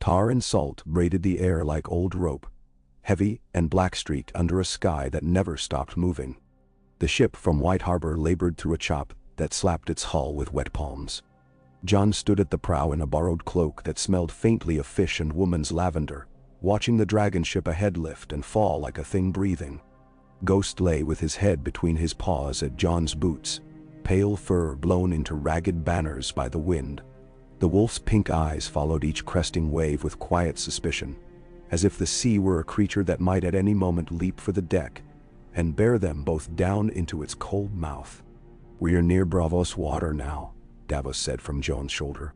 Tar and salt braided the air like old rope, heavy and black-streaked under a sky that never stopped moving. The ship from White Harbor labored through a chop that slapped its hull with wet palms. Jon stood at the prow in a borrowed cloak that smelled faintly of fish and woman's lavender, watching the dragon ship ahead lift and fall like a thing breathing. Ghost lay with his head between his paws at Jon's boots, pale fur blown into ragged banners by the wind. The wolf's pink eyes followed each cresting wave with quiet suspicion, as if the sea were a creature that might at any moment leap for the deck and bear them both down into its cold mouth. "We're near Braavos water now," Davos said from Jon's shoulder.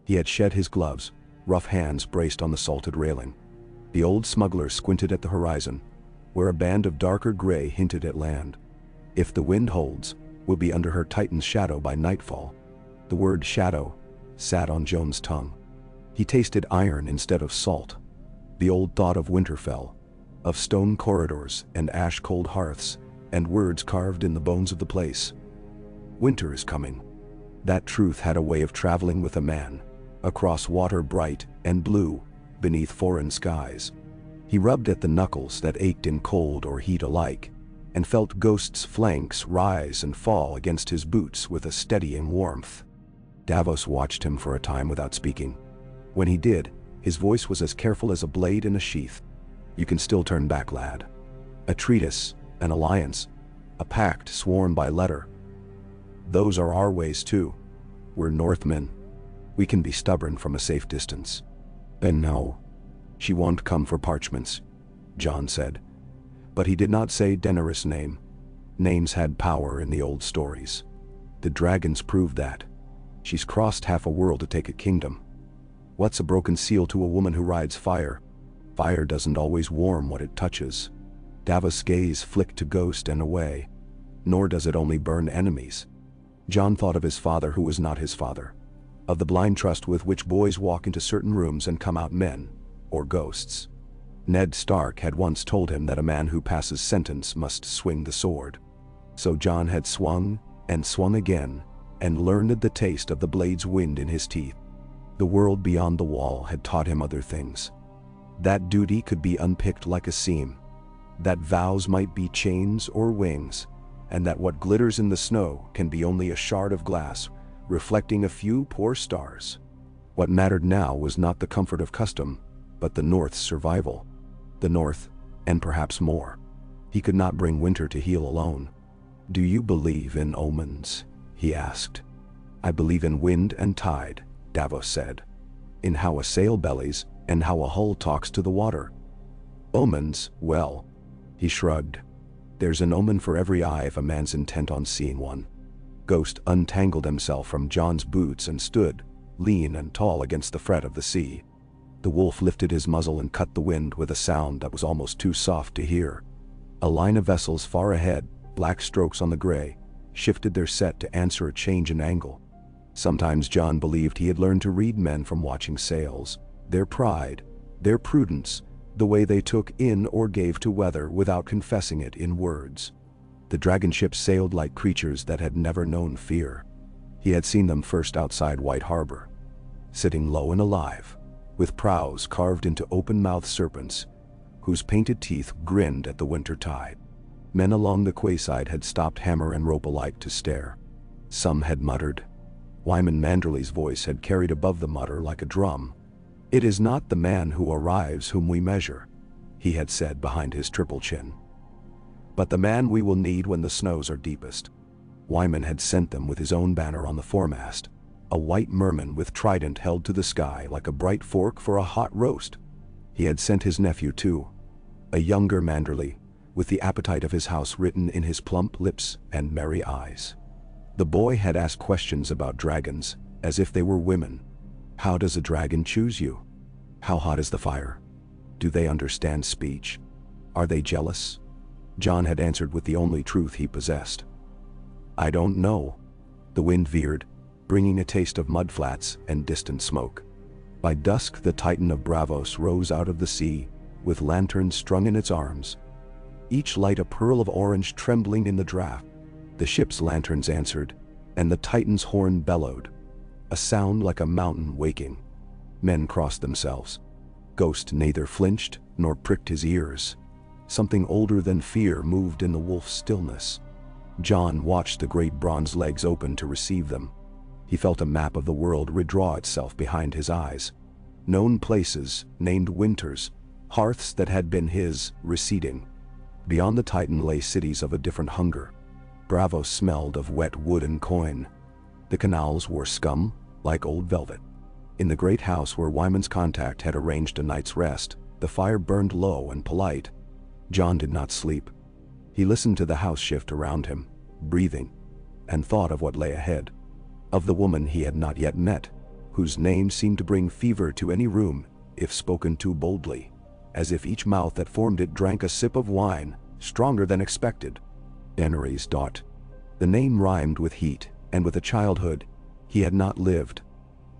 He had shed his gloves, rough hands braced on the salted railing. The old smuggler squinted at the horizon, where a band of darker gray hinted at land. "If the wind holds, we'll be under her Titan's shadow by nightfall." The word shadow sat on Jon's tongue. He tasted iron instead of salt. The old thought of Winterfell, of stone corridors and ash-cold hearths, and words carved in the bones of the place. Winter is coming. That truth had a way of traveling with a man, across water bright and blue, beneath foreign skies. He rubbed at the knuckles that ached in cold or heat alike, and felt Ghost's flanks rise and fall against his boots with a steadying warmth. Davos watched him for a time without speaking. When he did, his voice was as careful as a blade in a sheath. "You can still turn back, lad. A treaty, an alliance, a pact sworn by letter. Those are our ways too. We're Northmen. We can be stubborn from a safe distance." "And no, she won't come for parchments," Jon said. But he did not say Daenerys' name. Names had power in the old stories. The dragons proved that. She's crossed half a world to take a kingdom. What's a broken seal to a woman who rides fire? Fire doesn't always warm what it touches. Davos' gaze flicked to Ghost and away. Nor does it only burn enemies. Jon thought of his father who was not his father. Of the blind trust with which boys walk into certain rooms and come out men, or ghosts. Ned Stark had once told him that a man who passes sentence must swing the sword. So Jon had swung and swung again, and learned the taste of the blade's wind in his teeth. The world beyond the wall had taught him other things. That duty could be unpicked like a seam. That vows might be chains or wings, and that what glitters in the snow can be only a shard of glass, reflecting a few poor stars. What mattered now was not the comfort of custom, but the North's survival. The North, and perhaps more. He could not bring winter to heal alone. "Do you believe in omens?" he asked. "I believe in wind and tide," Davos said. "In how a sail bellies and how a hull talks to the water. Omens, well," he shrugged. "There's an omen for every eye if a man's intent on seeing one." Ghost untangled himself from Jon's boots and stood, lean and tall against the fret of the sea. The wolf lifted his muzzle and cut the wind with a sound that was almost too soft to hear. A line of vessels far ahead, black strokes on the gray, shifted their set to answer a change in angle. Sometimes Jon believed he had learned to read men from watching sails, their pride, their prudence, the way they took in or gave to weather without confessing it in words. The dragon ships sailed like creatures that had never known fear. He had seen them first outside White Harbor, sitting low and alive, with prows carved into open-mouthed serpents, whose painted teeth grinned at the winter tide. Men along the quayside had stopped hammer and rope alike to stare. Some had muttered. Wyman Manderley's voice had carried above the mutter like a drum. "It is not the man who arrives whom we measure," he had said behind his triple chin, "but the man we will need when the snows are deepest." Wyman had sent them with his own banner on the foremast, a white merman with trident held to the sky like a bright fork for a hot roast. He had sent his nephew too, a younger Manderley, with the appetite of his house written in his plump lips and merry eyes. The boy had asked questions about dragons, as if they were women. How does a dragon choose you? How hot is the fire? Do they understand speech? Are they jealous? Jon had answered with the only truth he possessed. "I don't know." The wind veered, bringing a taste of mudflats and distant smoke. By dusk the Titan of Braavos rose out of the sea, with lanterns strung in its arms, each light a pearl of orange trembling in the draught. The ship's lanterns answered, and the Titan's horn bellowed, a sound like a mountain waking. Men crossed themselves, Ghost neither flinched nor pricked his ears. Something older than fear moved in the wolf's stillness. Jon watched the great bronze legs open to receive them. He felt a map of the world redraw itself behind his eyes. Known places, named winters, hearths that had been his, receding. Beyond the Titan lay cities of a different hunger. Braavos smelled of wet wood and coin. The canals wore scum, like old velvet. In the great house where Wyman's contact had arranged a night's rest, the fire burned low and polite. Jon did not sleep. He listened to the house shift around him, breathing, and thought of what lay ahead. Of the woman he had not yet met, whose name seemed to bring fever to any room if spoken too boldly, as if each mouth that formed it drank a sip of wine, stronger than expected. Daenerys Targaryen. The name rhymed with heat, and with a childhood he had not lived.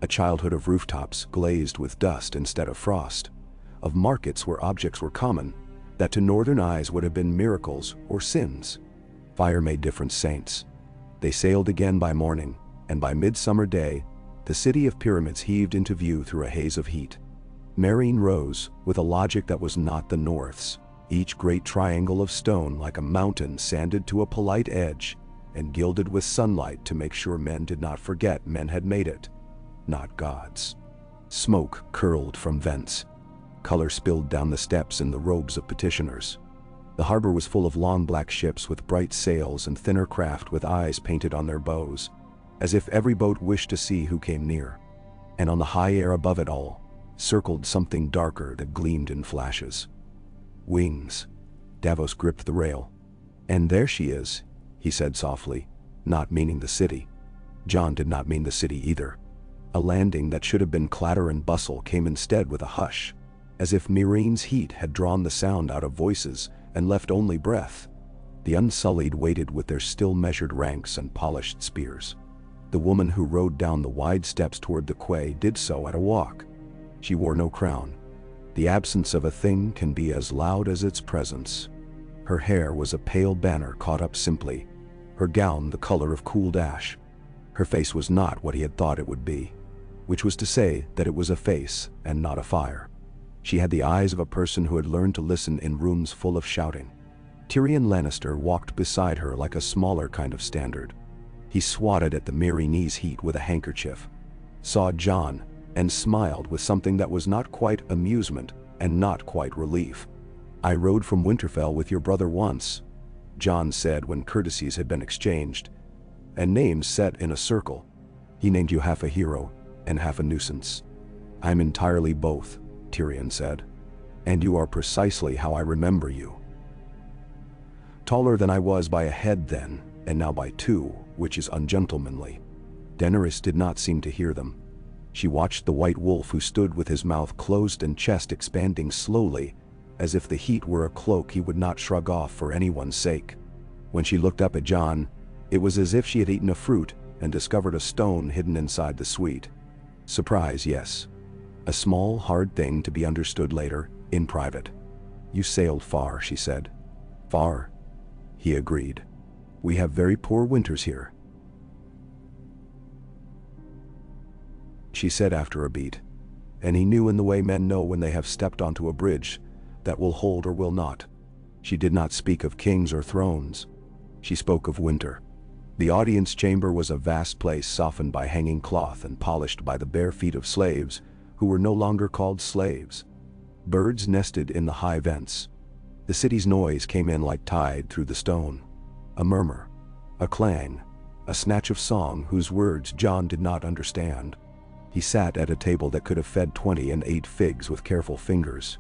A childhood of rooftops glazed with dust instead of frost, of markets where objects were common, that to northern eyes would have been miracles or sins. Fire made different saints. They sailed again by morning, and by midsummer day, the city of pyramids heaved into view through a haze of heat. Meereen rose, with a logic that was not the North's, each great triangle of stone like a mountain sanded to a polite edge, and gilded with sunlight to make sure men did not forget men had made it, not gods. Smoke curled from vents. Color spilled down the steps in the robes of petitioners. The harbor was full of long black ships with bright sails and thinner craft with eyes painted on their bows, as if every boat wished to see who came near. And on the high air above it all, circled something darker that gleamed in flashes. Wings. Davos gripped the rail. "And there she is," he said softly, not meaning the city. Jon did not mean the city either. A landing that should have been clatter and bustle came instead with a hush, as if Meereen's heat had drawn the sound out of voices and left only breath. The Unsullied waited with their still measured ranks and polished spears. The woman who rode down the wide steps toward the quay did so at a walk. She wore no crown. The absence of a thing can be as loud as its presence. Her hair was a pale banner caught up simply, her gown the color of cooled ash. Her face was not what he had thought it would be, which was to say that it was a face and not a fire. She had the eyes of a person who had learned to listen in rooms full of shouting. Tyrion Lannister walked beside her like a smaller kind of standard. He swatted at the Meereenese heat with a handkerchief, saw Jon, and smiled with something that was not quite amusement and not quite relief. "I rode from Winterfell with your brother once," Jon said when courtesies had been exchanged, and names set in a circle. "He named you half a hero and half a nuisance." "I'm entirely both," Tyrion said. "And you are precisely how I remember you. Taller than I was by a head then, and now by two, which is ungentlemanly." Daenerys did not seem to hear them. She watched the white wolf who stood with his mouth closed and chest expanding slowly, as if the heat were a cloak he would not shrug off for anyone's sake. When she looked up at Jon, it was as if she had eaten a fruit and discovered a stone hidden inside the sweet. Surprise, yes. A small, hard thing to be understood later, in private. "You sailed far," she said. "Far," he agreed. "We have very poor winters here," she said after a beat. And he knew in the way men know when they have stepped onto a bridge that will hold or will not. She did not speak of kings or thrones. She spoke of winter. The audience chamber was a vast place softened by hanging cloth and polished by the bare feet of slaves who were no longer called slaves. Birds nested in the high vents. The city's noise came in like tide through the stone. A murmur, a clang, a snatch of song whose words Jon did not understand. He sat at a table that could have fed 20 and ate figs with careful fingers.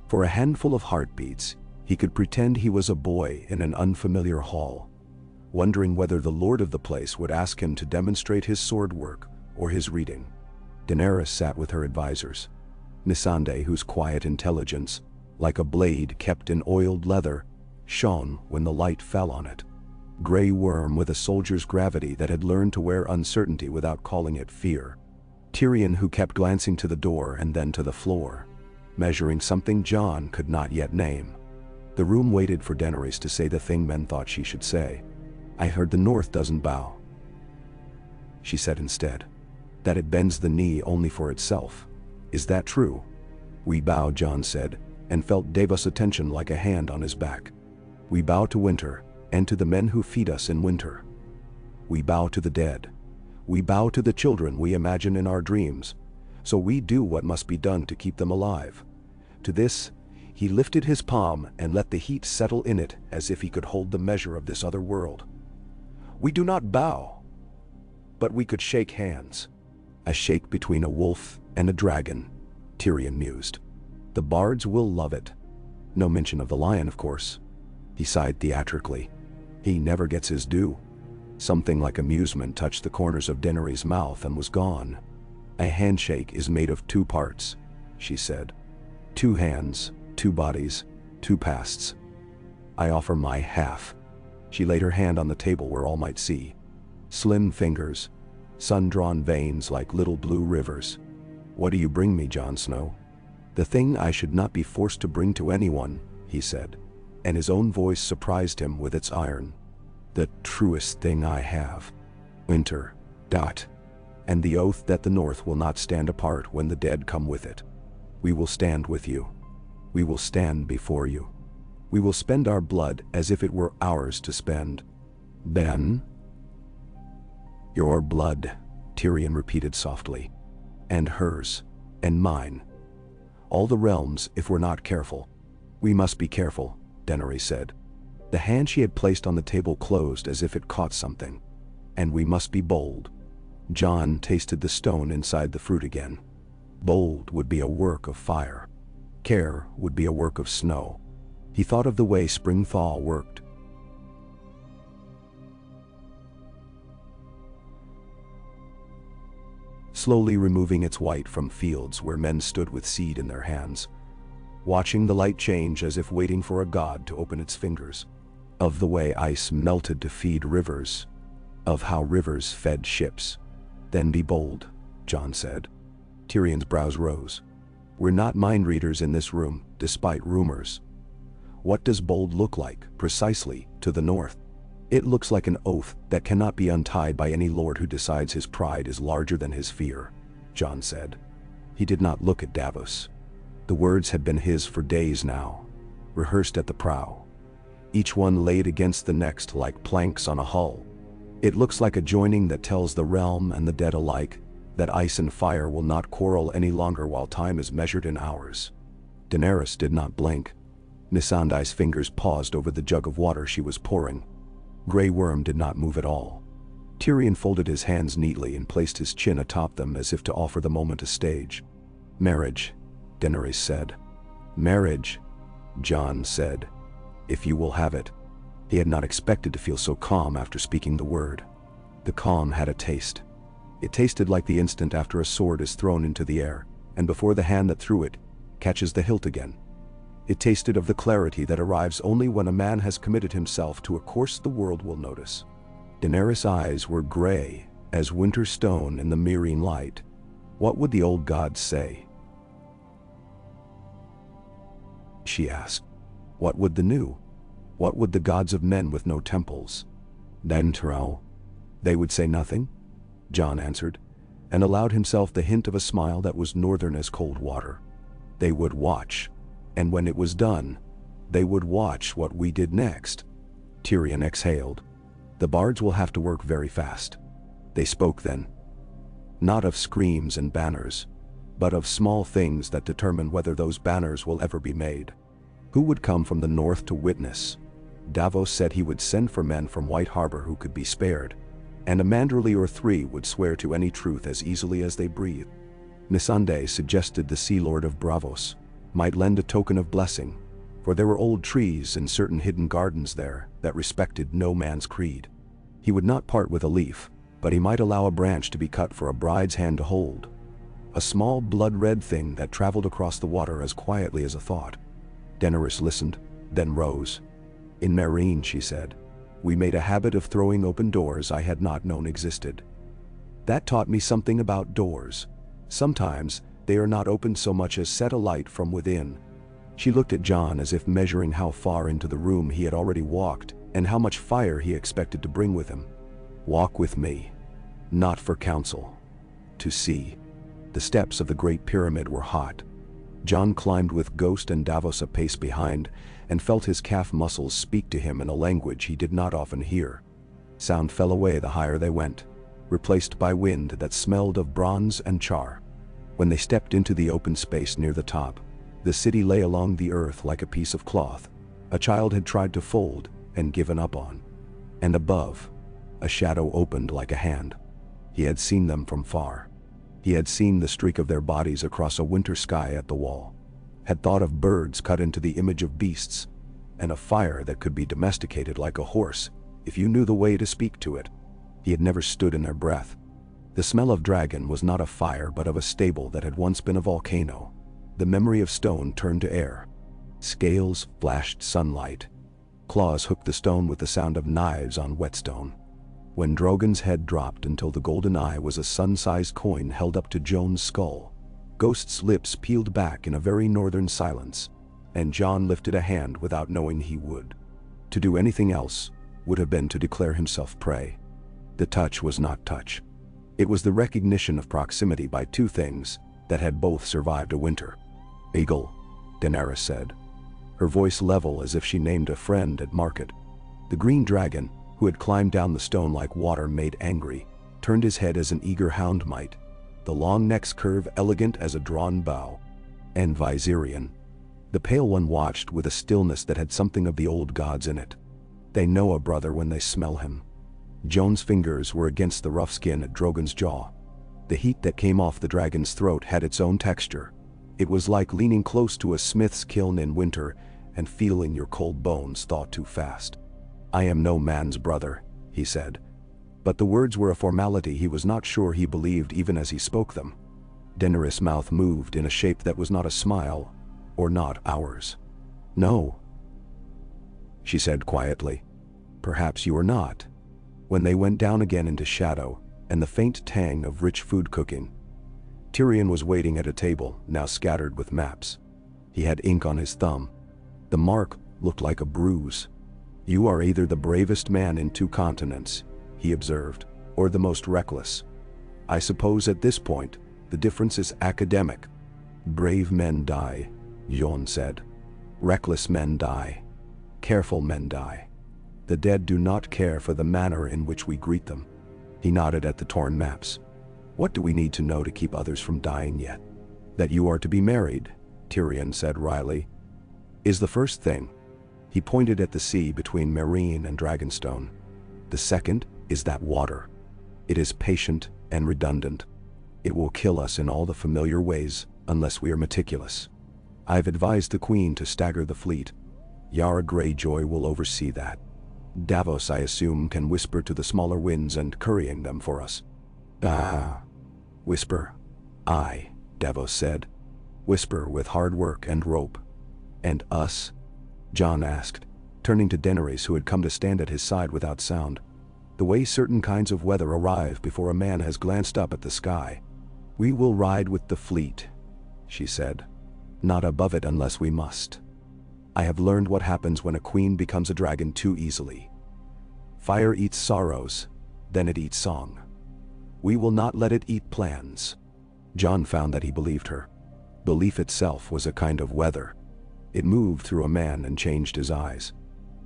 For a handful of heartbeats, he could pretend he was a boy in an unfamiliar hall, wondering whether the lord of the place would ask him to demonstrate his sword work or his reading. Daenerys sat with her advisors. Melisandre, whose quiet intelligence, like a blade kept in oiled leather, shone when the light fell on it. Gray worm with a soldier's gravity that had learned to wear uncertainty without calling it fear. Tyrion, who kept glancing to the door and then to the floor, measuring something Jon could not yet name. The room waited for Daenerys to say the thing men thought she should say. "I heard the North doesn't bow," she said instead. "That it bends the knee only for itself. Is that true?" "We bow," Jon said, and felt Davos' attention like a hand on his back. "We bow to winter, and to the men who feed us in winter. We bow to the dead. We bow to the children we imagine in our dreams, so we do what must be done to keep them alive." To this, he lifted his palm and let the heat settle in it as if he could hold the measure of this other world. "We do not bow, but we could shake hands." "A shake between a wolf and a dragon," Tyrion mused. "The bards will love it." No mention of the lion, of course. He sighed theatrically. He never gets his due. Something like amusement touched the corners of Daenerys' mouth and was gone. "A handshake is made of two parts," she said. "Two hands, two bodies, two pasts. I offer my half." She laid her hand on the table where all might see. Slim fingers, sun-drawn veins like little blue rivers. "What do you bring me, Jon Snow?" "The thing I should not be forced to bring to anyone," he said, and his own voice surprised him with its iron. "The truest thing I have. Winter. And the oath that the North will not stand apart when the dead come with it. We will stand with you. We will stand before you. We will spend our blood as if it were ours to spend. Then—" "Your blood," Tyrion repeated softly. "And hers. And mine. All the realms if we're not careful." "We must be careful," Daenerys said. The hand she had placed on the table closed as if it caught something. "And we must be bold." Jon tasted the stone inside the fruit again. Bold would be a work of fire. Care would be a work of snow. He thought of the way spring thaw worked. Slowly removing its white from fields where men stood with seed in their hands, watching the light change as if waiting for a god to open its fingers. Of the way ice melted to feed rivers. Of how rivers fed ships. "Then be bold," Jon said. Tyrion's brows rose. "We're not mind readers in this room, despite rumors. What does bold look like, precisely, to the North?" "It looks like an oath that cannot be untied by any lord who decides his pride is larger than his fear," Jon said. He did not look at Davos. The words had been his for days now, rehearsed at the prow. Each one laid against the next like planks on a hull. "It looks like a joining that tells the realm and the dead alike that ice and fire will not quarrel any longer while time is measured in hours." Daenerys did not blink. Melisandre's fingers paused over the jug of water she was pouring. Grey Worm did not move at all. Tyrion folded his hands neatly and placed his chin atop them as if to offer the moment a stage. "Marriage," Daenerys said. "Marriage," Jon said. "If you will have it." He had not expected to feel so calm after speaking the word. The calm had a taste. It tasted like the instant after a sword is thrown into the air, and before the hand that threw it catches the hilt again. It tasted of the clarity that arrives only when a man has committed himself to a course the world will notice. Daenerys' eyes were gray as winter stone in the Meereen light. What would the old gods say? She asked. What would the new? What would the gods of men with no temples? Then they would say nothing? Jon answered, and allowed himself the hint of a smile that was northern as cold water. They would watch, and when it was done, they would watch what we did next. Tyrion exhaled. The bards will have to work very fast. They spoke then. Not of screams and banners, but of small things that determine whether those banners will ever be made. Who would come from the north to witness? Davos said he would send for men from White Harbor who could be spared, and a Manderly or three would swear to any truth as easily as they breathed. Melisandre suggested the Sea Lord of Braavos might lend a token of blessing, for there were old trees and certain hidden gardens there that respected no man's creed. He would not part with a leaf, but he might allow a branch to be cut for a bride's hand to hold. A small blood-red thing that traveled across the water as quietly as a thought. Daenerys listened, then rose. In Meereen, she said, we made a habit of throwing open doors I had not known existed. That taught me something about doors. Sometimes they are not opened so much as set alight from within. She looked at Jon as if measuring how far into the room he had already walked and how much fire he expected to bring with him. Walk with me. Not for counsel. To see. The steps of the Great Pyramid were hot. Jon climbed with Ghost and Davos a pace behind, and felt his calf muscles speak to him in a language he did not often hear. Sound fell away the higher they went, replaced by wind that smelled of bronze and char. When they stepped into the open space near the top, the city lay along the earth like a piece of cloth a child had tried to fold and given up on. And above, a shadow opened like a hand. He had seen them from far. He had seen the streak of their bodies across a winter sky at the wall, had thought of birds cut into the image of beasts, and a fire that could be domesticated like a horse if you knew the way to speak to it. He had never stood in their breath. The smell of dragon was not of fire but of a stable that had once been a volcano. The memory of stone turned to air. Scales flashed sunlight. Claws hooked the stone with the sound of knives on whetstone. When Drogon's head dropped until the golden eye was a sun-sized coin held up to Jon's skull, Ghost's lips peeled back in a very northern silence, and Jon lifted a hand without knowing he would. To do anything else would have been to declare himself prey. The touch was not touch. It was the recognition of proximity by two things that had both survived a winter. "Eagle," Daenerys said, her voice level as if she named a friend at market. The green dragon, who had climbed down the stone like water made angry, turned his head as an eager hound might, the long neck's curve elegant as a drawn bow. And Viserion. The pale one watched with a stillness that had something of the old gods in it. They know a brother when they smell him. Jon's fingers were against the rough skin at Drogon's jaw. The heat that came off the dragon's throat had its own texture. It was like leaning close to a smith's kiln in winter and feeling your cold bones thaw too fast. "I am no man's brother," he said. But the words were a formality he was not sure he believed even as he spoke them. Daenerys' mouth moved in a shape that was not a smile, or not ours. "No," she said quietly. "Perhaps you are not." When they went down again into shadow, and the faint tang of rich food cooking, Tyrion was waiting at a table, now scattered with maps. He had ink on his thumb. The mark looked like a bruise. "You are either the bravest man in 2 continents," he observed, "or the most reckless. I suppose at this point, the difference is academic." "Brave men die," Jon said. "Reckless men die. Careful men die. The dead do not care for the manner in which we greet them." He nodded at the torn maps. "What do we need to know to keep others from dying yet?" "That you are to be married," Tyrion said wryly, "is the first thing." He pointed at the sea between Meereen and Dragonstone. "The second is that water. It is patient and redundant. It will kill us in all the familiar ways unless we are meticulous. I've advised the Queen to stagger the fleet. Yara Greyjoy will oversee that. Davos, I assume, can whisper to the smaller winds and currying them for us." "Ah." "Whisper." "Aye," Davos said. "Whisper with hard work and rope." "And us?" Jon asked, turning to Daenerys, who had come to stand at his side without sound. "The way certain kinds of weather arrive before a man has glanced up at the sky." "We will ride with the fleet," she said. "Not above it unless we must. I have learned what happens when a queen becomes a dragon too easily. Fire eats sorrows, then it eats song. We will not let it eat plans." Jon found that he believed her. Belief itself was a kind of weather. It moved through a man and changed his eyes.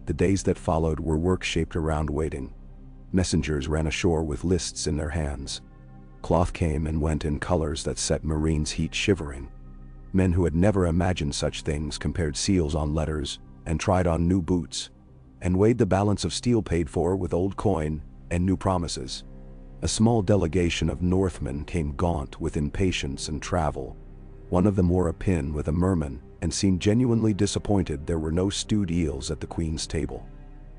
The days that followed were work shaped around waiting. Messengers ran ashore with lists in their hands. Cloth came and went in colors that set Meereen's heat shivering. Men who had never imagined such things compared seals on letters and tried on new boots, and weighed the balance of steel paid for with old coin and new promises. A small delegation of Northmen came gaunt with impatience and travel. One of them wore a pin with a merman and seemed genuinely disappointed there were no stewed eels at the Queen's table.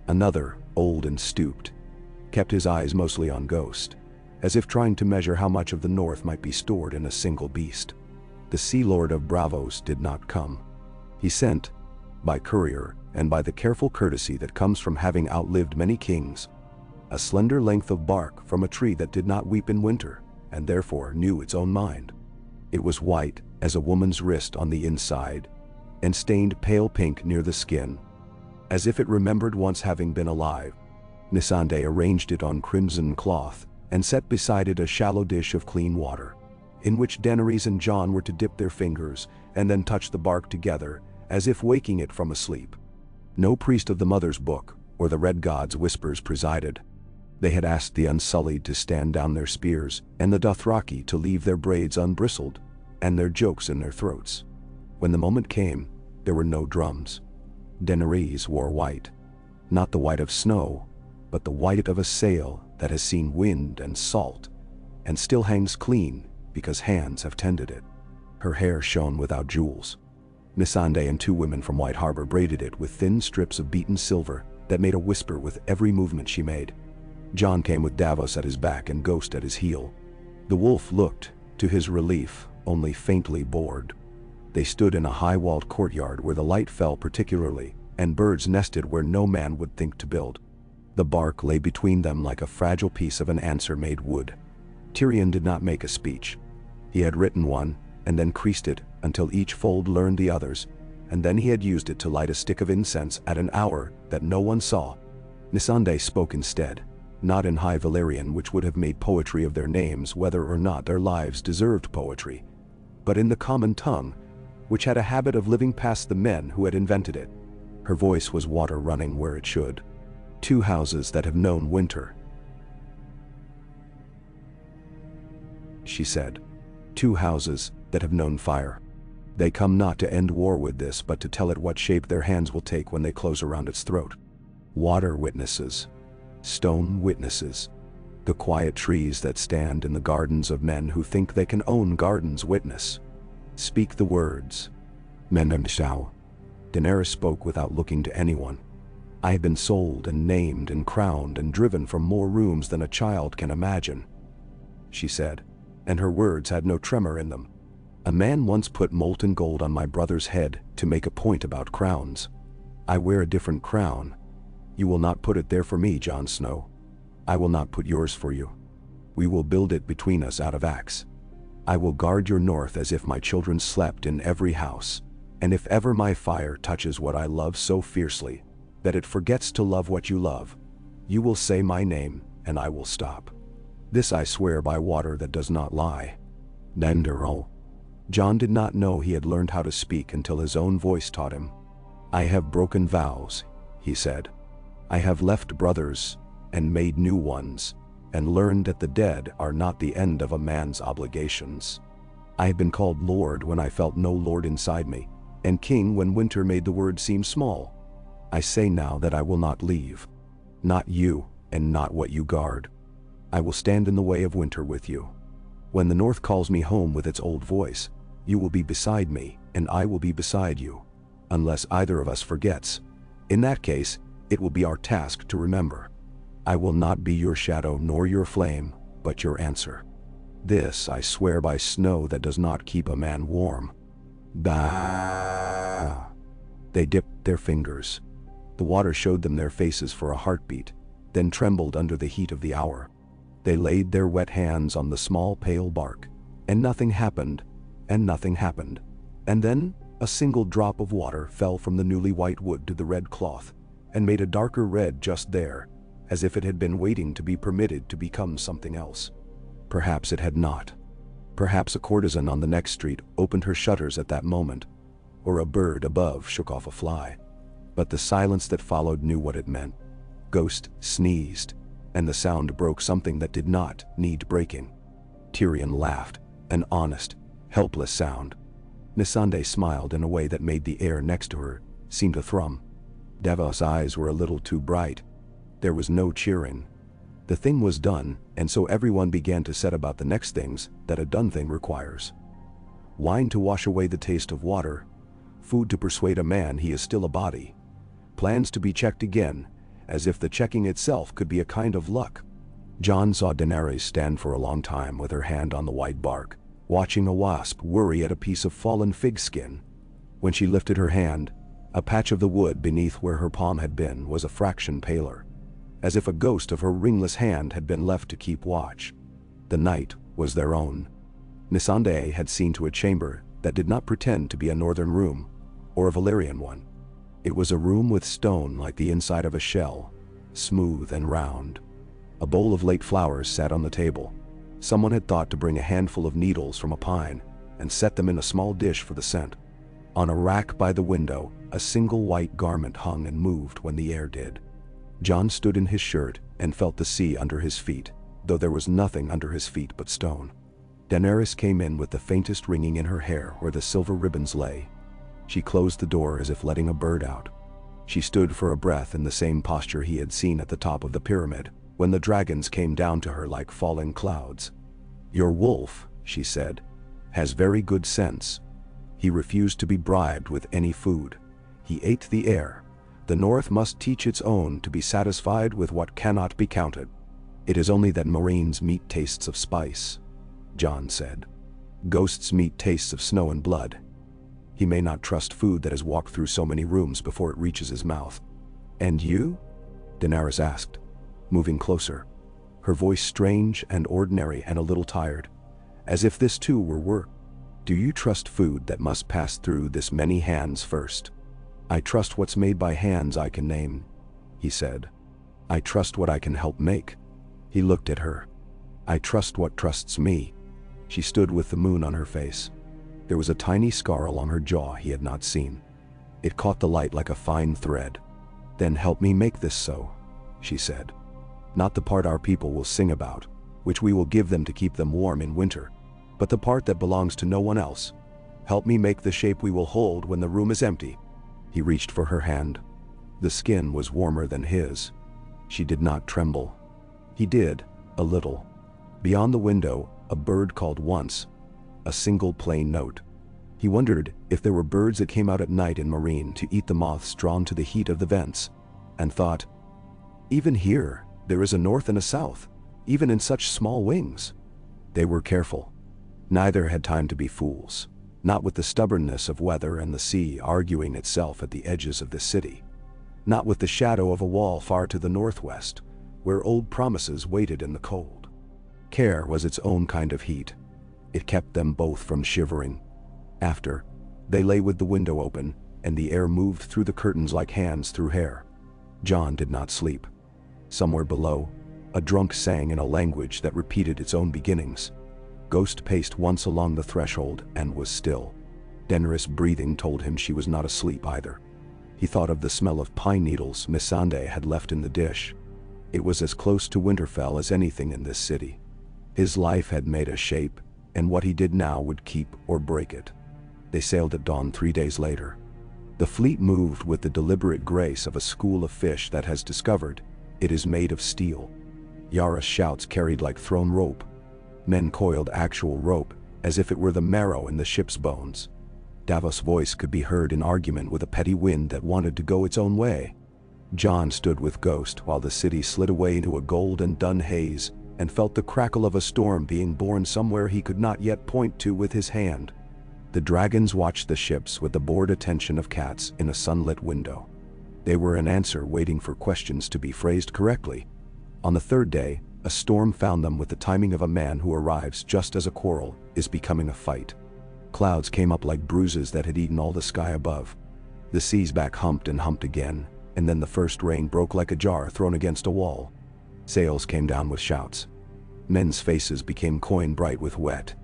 Another, old and stooped, kept his eyes mostly on Ghost, as if trying to measure how much of the North might be stored in a single beast. The Sea Lord of Braavos did not come. He sent, by courier and by the careful courtesy that comes from having outlived many kings, a slender length of bark from a tree that did not weep in winter, and therefore knew its own mind. It was white as a woman's wrist on the inside, and stained pale pink near the skin, as if it remembered once having been alive. Melisandre arranged it on crimson cloth, and set beside it a shallow dish of clean water, in which Daenerys and Jon were to dip their fingers and then touched the bark together, as if waking it from a sleep. No priest of the Mother's Book or the Red God's whispers presided. They had asked the Unsullied to stand down their spears, and the Dothraki to leave their braids unbristled, and their jokes in their throats. When the moment came, there were no drums. Daenerys wore white. Not the white of snow, but the white of a sail that has seen wind and salt, and still hangs clean because hands have tended it. Her hair shone without jewels. Melisandre and 2 women from White Harbor braided it with thin strips of beaten silver that made a whisper with every movement she made. Jon came with Braavos at his back and Ghost at his heel. The wolf looked, to his relief, only faintly bored. They stood in a high-walled courtyard where the light fell particularly, and birds nested where no man would think to build. The bark lay between them like a fragile piece of an answer-made wood. Tyrion did not make a speech. He had written one, and then creased it until each fold learned the others, and then he had used it to light a stick of incense at an hour that no one saw. Melisandre spoke instead, not in High Valyrian, which would have made poetry of their names whether or not their lives deserved poetry, but in the common tongue, which had a habit of living past the men who had invented it. Her voice was water running where it should. 2 houses that have known winter, she said. 2 houses that have known fire. They come not to end war with this, but to tell it what shape their hands will take when they close around its throat. Water witnesses. Stone witnesses. The quiet trees that stand in the gardens of men who think they can own gardens witness. Speak the words. Melisandre. Daenerys spoke without looking to anyone. I have been sold and named and crowned and driven from more rooms than a child can imagine, she said, and her words had no tremor in them. A man once put molten gold on my brother's head to make a point about crowns. I wear a different crown. You will not put it there for me, Jon Snow. I will not put yours for you. We will build it between us out of axe. I will guard your north as if my children slept in every house, and if ever my fire touches what I love so fiercely that it forgets to love what you love, you will say my name, and I will stop. This I swear by water that does not lie. Nandero. Jon did not know he had learned how to speak until his own voice taught him. I have broken vows, he said. I have left brothers and made new ones, and learned that the dead are not the end of a man's obligations. I have been called Lord when I felt no Lord inside me, and King when winter made the word seem small. I say now that I will not leave. Not you, and not what you guard. I will stand in the way of winter with you. When the north calls me home with its old voice, you will be beside me, and I will be beside you, unless either of us forgets. In that case, it will be our task to remember. I will not be your shadow nor your flame, but your answer. This I swear by snow that does not keep a man warm. Bah! They dipped their fingers. The water showed them their faces for a heartbeat, then trembled under the heat of the hour. They laid their wet hands on the small pale bark, and nothing happened, and nothing happened. And then a single drop of water fell from the newly white wood to the red cloth, and made a darker red just there, as if it had been waiting to be permitted to become something else. Perhaps it had not. Perhaps a courtesan on the next street opened her shutters at that moment, or a bird above shook off a fly. But the silence that followed knew what it meant. Ghost sneezed, and the sound broke something that did not need breaking. Tyrion laughed, an honest, helpless sound. Melisandre smiled in a way that made the air next to her seem to thrum. Davos' eyes were a little too bright. There was no cheering. The thing was done, and so everyone began to set about the next things that a done thing requires. Wine to wash away the taste of water, food to persuade a man he is still a body, plans to be checked again, as if the checking itself could be a kind of luck. Jon saw Daenerys stand for a long time with her hand on the white bark, watching a wasp worry at a piece of fallen fig skin. When she lifted her hand, a patch of the wood beneath where her palm had been was a fraction paler, as if a ghost of her ringless hand had been left to keep watch. The night was their own. Melisandre had seen to a chamber that did not pretend to be a northern room, or a Valyrian one. It was a room with stone like the inside of a shell, smooth and round. A bowl of late flowers sat on the table. Someone had thought to bring a handful of needles from a pine and set them in a small dish for the scent. On a rack by the window, a single white garment hung and moved when the air did. Jon stood in his shirt and felt the sea under his feet, though there was nothing under his feet but stone. Daenerys came in with the faintest ringing in her hair where the silver ribbons lay. She closed the door as if letting a bird out. She stood for a breath in the same posture he had seen at the top of the pyramid, when the dragons came down to her like falling clouds. "Your wolf," she said, "has very good sense. He refused to be bribed with any food. He ate the air. The North must teach its own to be satisfied with what cannot be counted. It is only that Meereen's meat tastes of spice," Jon said. "Ghost's meat tastes of snow and blood. He may not trust food that has walked through so many rooms before it reaches his mouth." "And you?" Daenerys asked, moving closer, her voice strange and ordinary and a little tired, as if this too were work. "Do you trust food that must pass through this many hands first?" "I trust what's made by hands I can name," he said. "I trust what I can help make." He looked at her. "I trust what trusts me." She stood with the moon on her face. There was a tiny scar along her jaw he had not seen. It caught the light like a fine thread. "Then help me make this so," she said. "Not the part our people will sing about, which we will give them to keep them warm in winter, but the part that belongs to no one else. Help me make the shape we will hold when the room is empty." He reached for her hand. The skin was warmer than his. She did not tremble. He did, a little. Beyond the window, a bird called once, a single plain note. He wondered if there were birds that came out at night in Meereen to eat the moths drawn to the heat of the vents, and thought, even here, there is a north and a south, even in such small wings. They were careful. Neither had time to be fools, not with the stubbornness of weather and the sea arguing itself at the edges of the city, not with the shadow of a wall far to the northwest, where old promises waited in the cold. Care was its own kind of heat. It kept them both from shivering. After, they lay with the window open, and the air moved through the curtains like hands through hair. Jon did not sleep. Somewhere below, a drunk sang in a language that repeated its own beginnings. Ghost paced once along the threshold and was still. Daenerys' breathing told him she was not asleep either. He thought of the smell of pine needles Melisandre had left in the dish. It was as close to Winterfell as anything in this city. His life had made a shape, and what he did now would keep or break it. They sailed at dawn 3 days later. The fleet moved with the deliberate grace of a school of fish that has discovered it is made of steel. Yara's shouts carried like thrown rope. Men coiled actual rope, as if it were the marrow in the ship's bones. Davos' voice could be heard in argument with a petty wind that wanted to go its own way. Jon stood with Ghost while the city slid away into a gold and dun haze, and felt the crackle of a storm being born somewhere he could not yet point to with his hand. The dragons watched the ships with the bored attention of cats in a sunlit window. They were an answer waiting for questions to be phrased correctly. On the third day, a storm found them with the timing of a man who arrives just as a quarrel is becoming a fight. Clouds came up like bruises that had eaten all the sky above. The sea's back humped and humped again, and then the first rain broke like a jar thrown against a wall. Sails came down with shouts. Men's faces became coin bright with wet.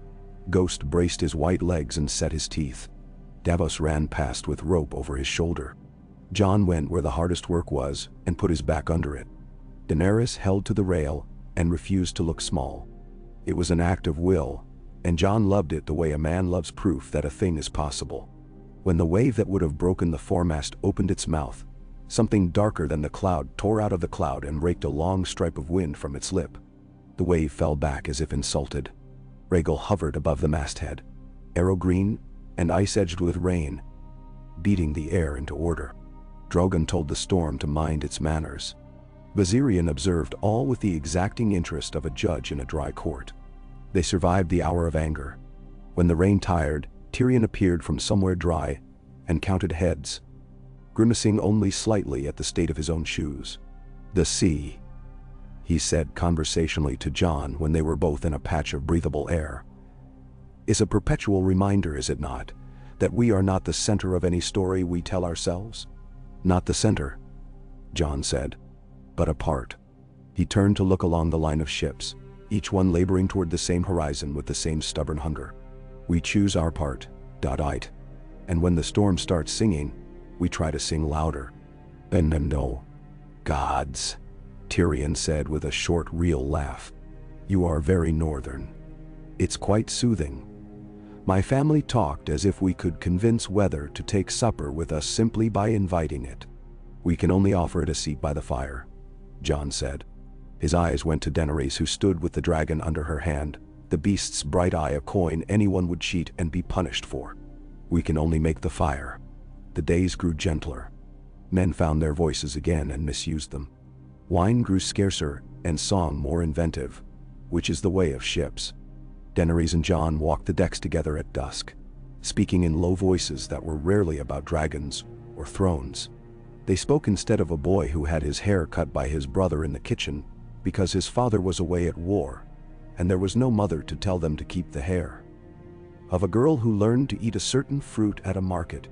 Ghost braced his white legs and set his teeth. Davos ran past with rope over his shoulder. Jon went where the hardest work was and put his back under it. Daenerys held to the rail and refused to look small. It was an act of will, and Jon loved it the way a man loves proof that a thing is possible. When the wave that would have broken the foremast opened its mouth, something darker than the cloud tore out of the cloud and raked a long stripe of wind from its lip. The wave fell back as if insulted. Rhaegal hovered above the masthead, arrow green and ice-edged with rain, beating the air into order. Drogon told the storm to mind its manners. Viserion observed all with the exacting interest of a judge in a dry court. They survived the hour of anger. When the rain tired, Tyrion appeared from somewhere dry and counted heads, grimacing only slightly at the state of his own shoes. "The sea," he said conversationally to Jon when they were both in a patch of breathable air, "is a perpetual reminder, is it not, that we are not the center of any story we tell ourselves?" "Not the center," Jon said, "but a part." He turned to look along the line of ships, each one laboring toward the same horizon with the same stubborn hunger. "We choose our part, And when the storm starts singing, we try to sing louder. And no. Gods, Tyrion said with a short, real laugh. You are very northern. It's quite soothing. My family talked as if we could convince weather to take supper with us simply by inviting it. We can only offer it a seat by the fire, Jon said. His eyes went to Daenerys, who stood with the dragon under her hand, the beast's bright eye a coin anyone would cheat and be punished for. We can only make the fire. The days grew gentler. Men found their voices again and misused them. Wine grew scarcer and song more inventive, which is the way of ships. Daenerys and Jon walked the decks together at dusk, speaking in low voices that were rarely about dragons or thrones. They spoke instead of a boy who had his hair cut by his brother in the kitchen because his father was away at war, and there was no mother to tell them to keep the hair. Of a girl who learned to eat a certain fruit at a market,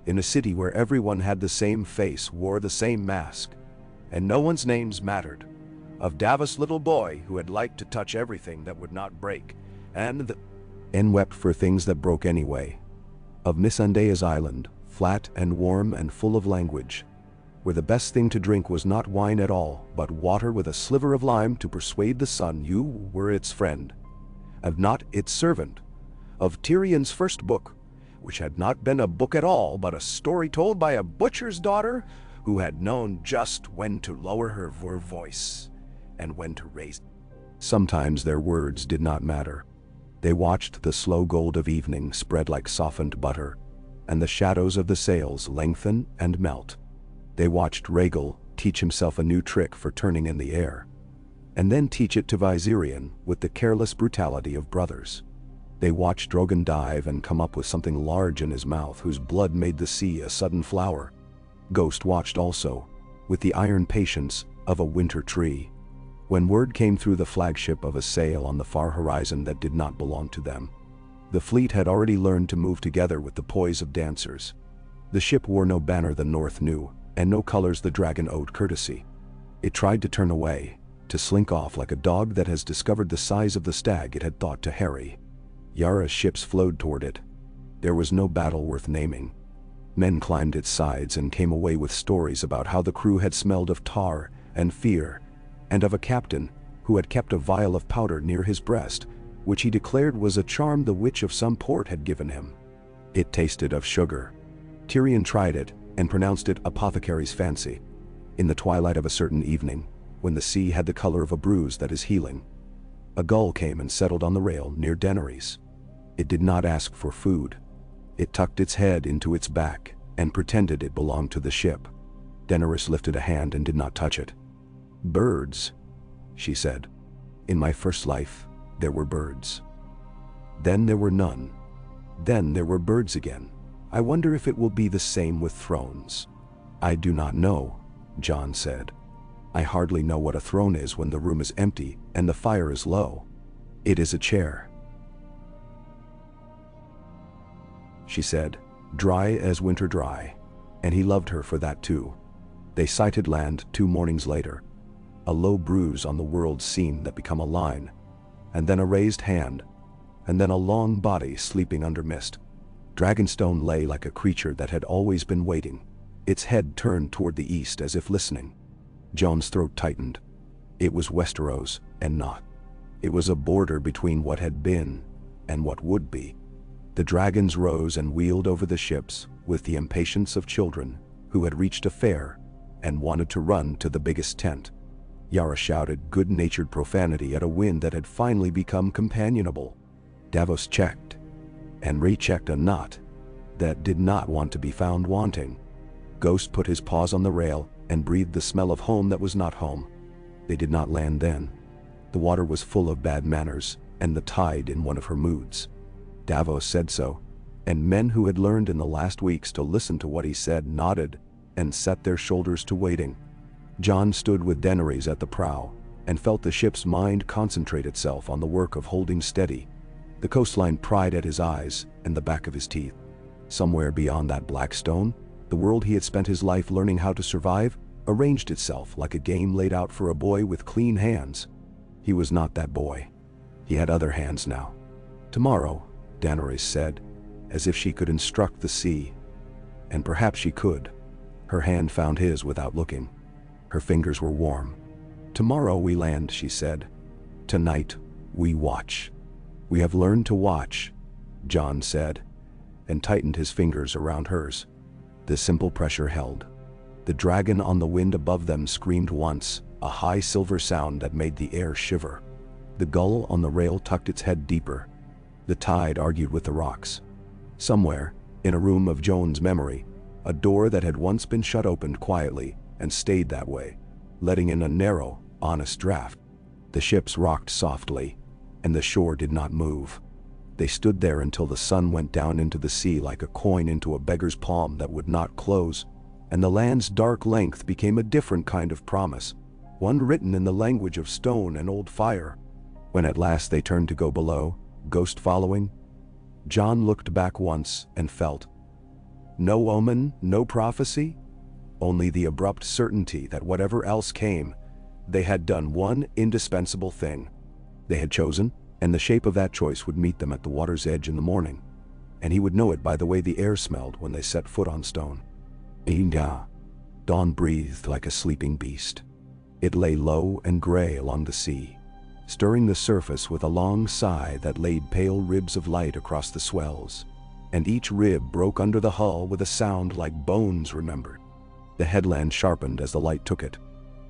in a city where everyone had the same face, wore the same mask, and no one's names mattered. Of Davos' little boy who had liked to touch everything that would not break, and wept for things that broke anyway. Of Melisandre's island, flat and warm and full of language, where the best thing to drink was not wine at all, but water with a sliver of lime to persuade the sun you were its friend, and not its servant. Of Tyrion's first book, which had not been a book at all, but a story told by a butcher's daughter who had known just when to lower her voice and when to raise. Sometimes their words did not matter. They watched the slow gold of evening spread like softened butter, and the shadows of the sails lengthen and melt. They watched Rhaegal teach himself a new trick for turning in the air, and then teach it to Viserion with the careless brutality of brothers. They watched Drogon dive and come up with something large in his mouth whose blood made the sea a sudden flower. Ghost watched also, with the iron patience of a winter tree, when word came through the flagship of a sail on the far horizon that did not belong to them. The fleet had already learned to move together with the poise of dancers. The ship wore no banner the North knew, and no colors the dragon owed courtesy. It tried to turn away, to slink off like a dog that has discovered the size of the stag it had thought to harry. Yara's ships flowed toward it. There was no battle worth naming. Men climbed its sides and came away with stories about how the crew had smelled of tar and fear, and of a captain who had kept a vial of powder near his breast, which he declared was a charm the witch of some port had given him. It tasted of sugar. Tyrion tried it and pronounced it apothecary's fancy. In the twilight of a certain evening, when the sea had the color of a bruise that is healing, a gull came and settled on the rail near Daenerys. It did not ask for food. It tucked its head into its back and pretended it belonged to the ship. Daenerys lifted a hand and did not touch it. "Birds," she said. "In my first life, there were birds. Then there were none. Then there were birds again. I wonder if it will be the same with thrones." "I do not know," Jon said. "I hardly know what a throne is when the room is empty and the fire is low. It is a chair," she said, dry as winter dry, and he loved her for that too. They sighted land 2 mornings later, a low bruise on the world's seam that became a line, and then a raised hand, and then a long body sleeping under mist. Dragonstone lay like a creature that had always been waiting, its head turned toward the east as if listening. Jon's throat tightened. It was Westeros, and not. It was a border between what had been and what would be. The dragons rose and wheeled over the ships with the impatience of children who had reached a fair and wanted to run to the biggest tent. Yara shouted good-natured profanity at a wind that had finally become companionable. Davos checked and rechecked a knot that did not want to be found wanting. Ghost put his paws on the rail and breathed the smell of home that was not home. They did not land then. The water was full of bad manners and the tide in one of her moods. Davos said so, and men who had learned in the last weeks to listen to what he said nodded and set their shoulders to waiting. Jon stood with Daenerys at the prow and felt the ship's mind concentrate itself on the work of holding steady. The coastline pried at his eyes and the back of his teeth. Somewhere beyond that black stone, the world he had spent his life learning how to survive arranged itself like a game laid out for a boy with clean hands. He was not that boy. He had other hands now. "Tomorrow," Daenerys said, as if she could instruct the sea. And perhaps she could. Her hand found his without looking. Her fingers were warm. "Tomorrow we land," she said. "Tonight we watch." "We have learned to watch," Jon said, and tightened his fingers around hers. The simple pressure held. The dragon on the wind above them screamed once, a high silver sound that made the air shiver. The gull on the rail tucked its head deeper. The tide argued with the rocks. Somewhere, in a room of Jon's memory, a door that had once been shut opened quietly and stayed that way, letting in a narrow, honest draft. The ships rocked softly, and the shore did not move. They stood there until the sun went down into the sea like a coin into a beggar's palm that would not close, and the land's dark length became a different kind of promise, one written in the language of stone and old fire. When at last they turned to go below, ghost following, Jon looked back once and felt. No omen, no prophecy, only the abrupt certainty that whatever else came, they had done one indispensable thing. They had chosen, and the shape of that choice would meet them at the water's edge in the morning, and he would know it by the way the air smelled when they set foot on stone. Inga. Dawn breathed like a sleeping beast. It lay low and gray along the sea, stirring the surface with a long sigh that laid pale ribs of light across the swells, and each rib broke under the hull with a sound like bones remembered. The headland sharpened as the light took it.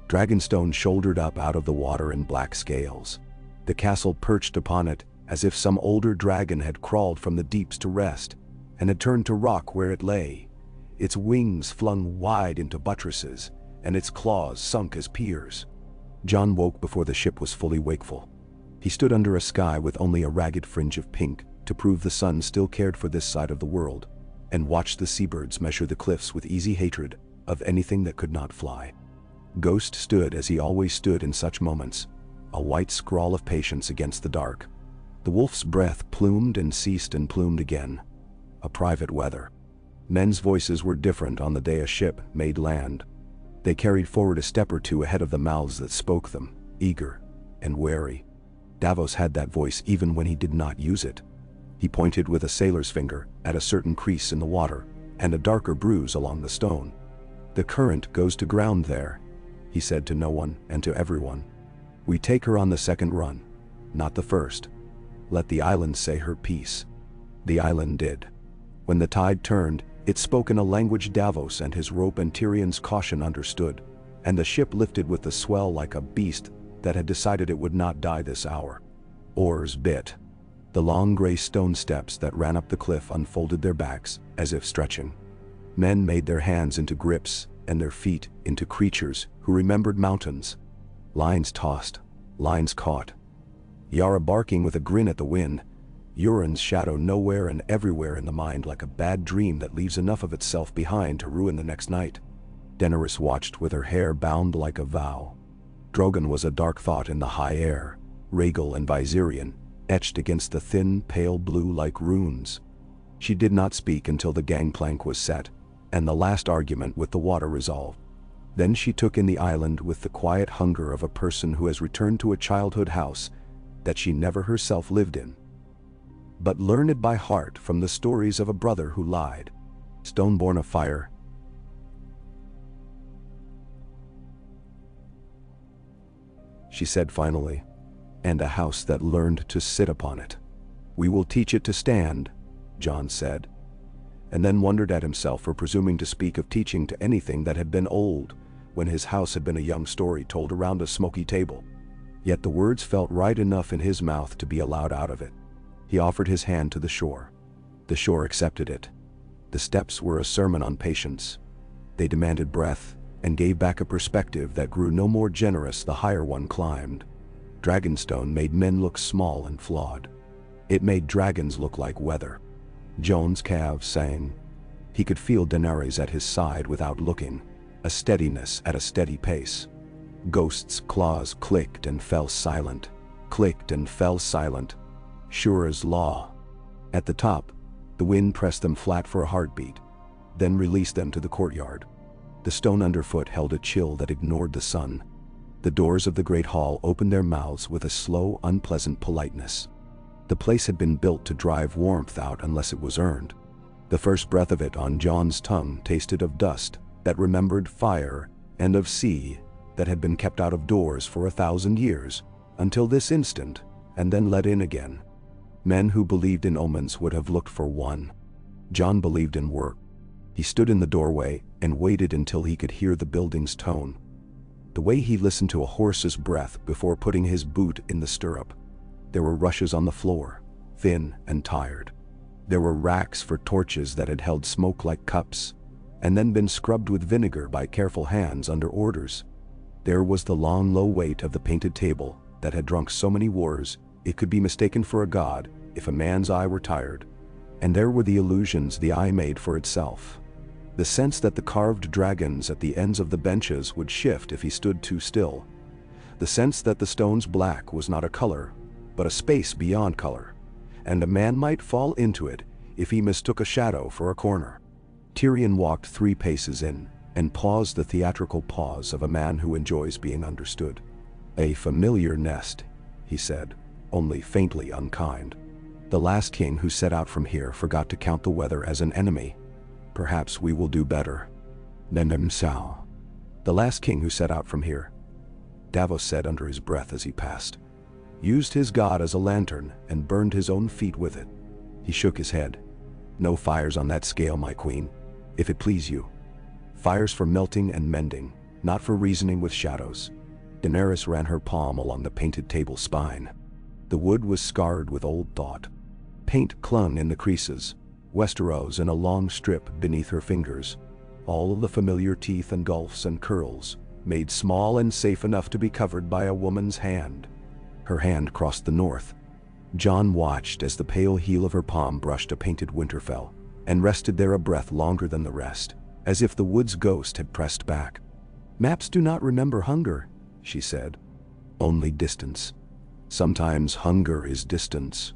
Dragonstone shouldered up out of the water in black scales. The castle perched upon it as if some older dragon had crawled from the deeps to rest, and had turned to rock where it lay, its wings flung wide into buttresses, and its claws sunk as piers. Jon woke before the ship was fully wakeful. He stood under a sky with only a ragged fringe of pink to prove the sun still cared for this side of the world, and watched the seabirds measure the cliffs with easy hatred of anything that could not fly. Ghost stood as he always stood in such moments, a white scrawl of patience against the dark. The wolf's breath plumed and ceased and plumed again. A private weather. Men's voices were different on the day a ship made land. They carried forward a step or two ahead of the mouths that spoke them, eager and wary. Davos had that voice even when he did not use it. He pointed with a sailor's finger at a certain crease in the water and a darker bruise along the stone. "The current goes to ground there," he said to no one and to everyone. "We take her on the second run, not the first. Let the island say her piece." The island did. When the tide turned, it spoke in a language Davos and his rope and Tyrion's caution understood, and the ship lifted with the swell like a beast that had decided it would not die this hour. Oars bit. The long gray stone steps that ran up the cliff unfolded their backs, as if stretching. Men made their hands into grips and their feet into creatures who remembered mountains. Lines tossed, lines caught. Yara barking with a grin at the wind, Euron's shadow nowhere and everywhere in the mind like a bad dream that leaves enough of itself behind to ruin the next night. Daenerys watched with her hair bound like a vow. Drogon was a dark thought in the high air, Rhaegal and Viserion, etched against the thin, pale blue like runes. She did not speak until the gangplank was set, and the last argument with the water resolved. Then she took in the island with the quiet hunger of a person who has returned to a childhood house that she never herself lived in, but learned it by heart from the stories of a brother who lied, stone-born of fire. She said finally, "And a house that learned to sit upon it." "We will teach it to stand," Jon said, and then wondered at himself for presuming to speak of teaching to anything that had been old, when his house had been a young story told around a smoky table. Yet the words felt right enough in his mouth to be allowed out of it. He offered his hand to the shore. The shore accepted it. The steps were a sermon on patience. They demanded breath, and gave back a perspective that grew no more generous the higher one climbed. Dragonstone made men look small and flawed. It made dragons look like weather. Jon's calves sang. He could feel Daenerys at his side without looking, a steadiness at a steady pace. Ghost's claws clicked and fell silent, clicked and fell silent. Sure as law. At the top, the wind pressed them flat for a heartbeat, then released them to the courtyard. The stone underfoot held a chill that ignored the sun. The doors of the great hall opened their mouths with a slow, unpleasant politeness. The place had been built to drive warmth out unless it was earned. The first breath of it on Jon's tongue tasted of dust that remembered fire and of sea that had been kept out of doors for 1,000 years, until this instant, and then let in again. Men who believed in omens would have looked for one. Jon believed in work. He stood in the doorway and waited until he could hear the building's tone. The way he listened to a horse's breath before putting his boot in the stirrup. There were rushes on the floor, thin and tired. There were racks for torches that had held smoke like cups, and then been scrubbed with vinegar by careful hands under orders. There was the long, low weight of the painted table that had drunk so many wars it could be mistaken for a god if a man's eye were tired. And there were the illusions the eye made for itself. The sense that the carved dragons at the ends of the benches would shift if he stood too still. The sense that the stone's black was not a color, but a space beyond color, and a man might fall into it if he mistook a shadow for a corner. Tyrion walked 3 paces in, and paused the theatrical pause of a man who enjoys being understood. "A familiar nest," he said, only faintly unkind. "The last king who set out from here forgot to count the weather as an enemy. Perhaps we will do better." "Nememsau." "The last king who set out from here," Davos said under his breath as he passed, "used his god as a lantern and burned his own feet with it." He shook his head. "No fires on that scale, my queen, if it please you. Fires for melting and mending, not for reasoning with shadows." Daenerys ran her palm along the painted table spine. The wood was scarred with old thought. Paint clung in the creases, Westeros in a long strip beneath her fingers. All of the familiar teeth and gulfs and curls, made small and safe enough to be covered by a woman's hand. Her hand crossed the north. Jon watched as the pale heel of her palm brushed a painted Winterfell, and rested there a breath longer than the rest, as if the wood's ghost had pressed back. "Maps do not remember hunger," she said. "Only distance. Sometimes hunger is distance,"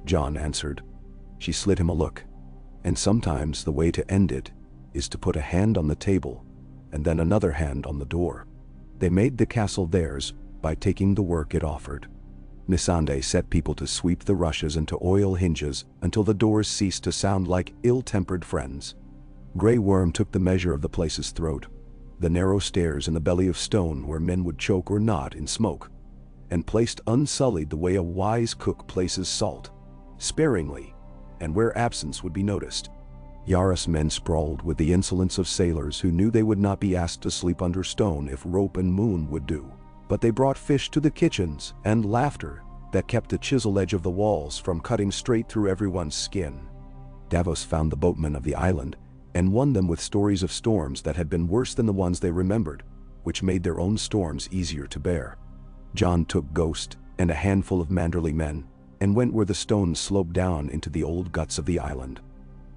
Jon answered. She slid him a look. "And sometimes the way to end it is to put a hand on the table, and then another hand on the door." They made the castle theirs by taking the work it offered. Melisandre set people to sweep the rushes and to oil hinges until the doors ceased to sound like ill-tempered friends. Grey Worm took the measure of the place's throat, the narrow stairs in the belly of stone where men would choke or not in smoke, and placed unsullied the way a wise cook places salt, sparingly, and where absence would be noticed. Yaris men sprawled with the insolence of sailors who knew they would not be asked to sleep under stone if rope and moon would do. But they brought fish to the kitchens and laughter that kept the chisel edge of the walls from cutting straight through everyone's skin. Davos found the boatmen of the island and won them with stories of storms that had been worse than the ones they remembered, which made their own storms easier to bear. Jon took Ghost and a handful of Manderly men and went where the stones sloped down into the old guts of the island.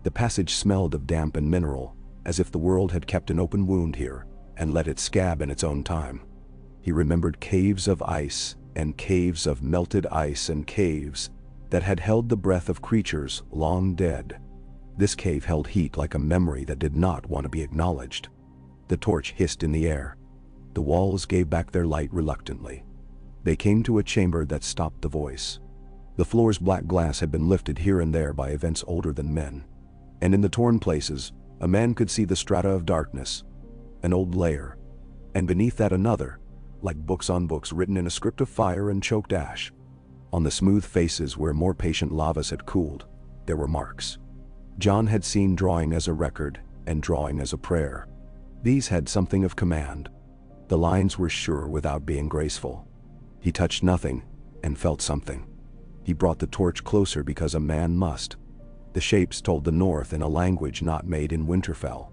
The passage smelled of damp and mineral, as if the world had kept an open wound here and let it scab in its own time. He remembered caves of ice and caves of melted ice and caves that had held the breath of creatures long dead. This cave held heat like a memory that did not want to be acknowledged. The torch hissed in the air. The walls gave back their light reluctantly. They came to a chamber that stopped the voice. The floor's black glass had been lifted here and there by events older than men. And in the torn places, a man could see the strata of darkness, an old layer, and beneath that another, like books on books written in a script of fire and choked ash. On the smooth faces where more patient lavas had cooled, there were marks. Jon had seen drawing as a record and drawing as a prayer. These had something of command. The lines were sure without being graceful. He touched nothing and felt something. He brought the torch closer because a man must. The shapes told the north in a language not made in Winterfell.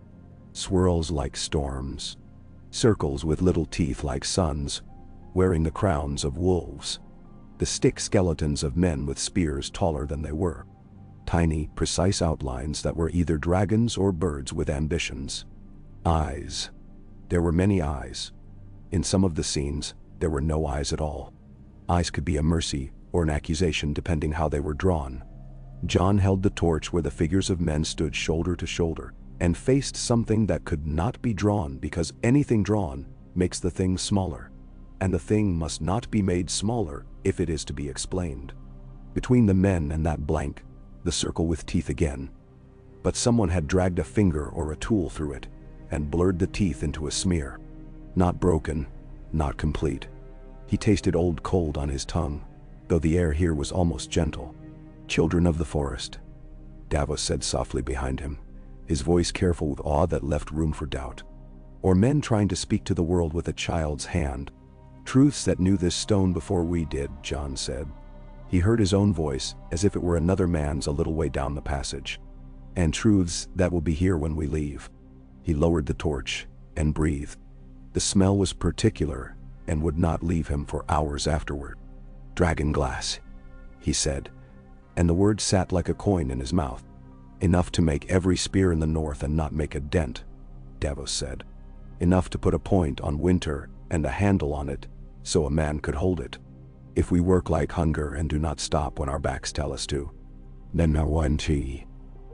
Swirls like storms. Circles with little teeth like suns, wearing the crowns of wolves. The stick skeletons of men with spears taller than they were. Tiny, precise outlines that were either dragons or birds with ambitions. Eyes. There were many eyes. In some of the scenes, there were no eyes at all. Eyes could be a mercy or an accusation depending how they were drawn. Jon held the torch where the figures of men stood shoulder to shoulder and faced something that could not be drawn because anything drawn makes the thing smaller, and the thing must not be made smaller if it is to be explained. Between the men and that blank, the circle with teeth again. But someone had dragged a finger or a tool through it, and blurred the teeth into a smear. Not broken, not complete. He tasted old cold on his tongue, though the air here was almost gentle. "Children of the forest," Davos said softly behind him, his voice careful with awe that left room for doubt. "Or men trying to speak to the world with a child's hand. Truths that knew this stone before we did," Jon said. He heard his own voice, as if it were another man's a little way down the passage. "And truths that will be here when we leave." He lowered the torch and breathed. The smell was particular and would not leave him for hours afterward. "Dragon glass," he said, and the word sat like a coin in his mouth. "Enough to make every spear in the north and not make a dent," Davos said. "Enough to put a point on winter and a handle on it, so a man could hold it. If we work like hunger and do not stop when our backs tell us to. Then now one tea."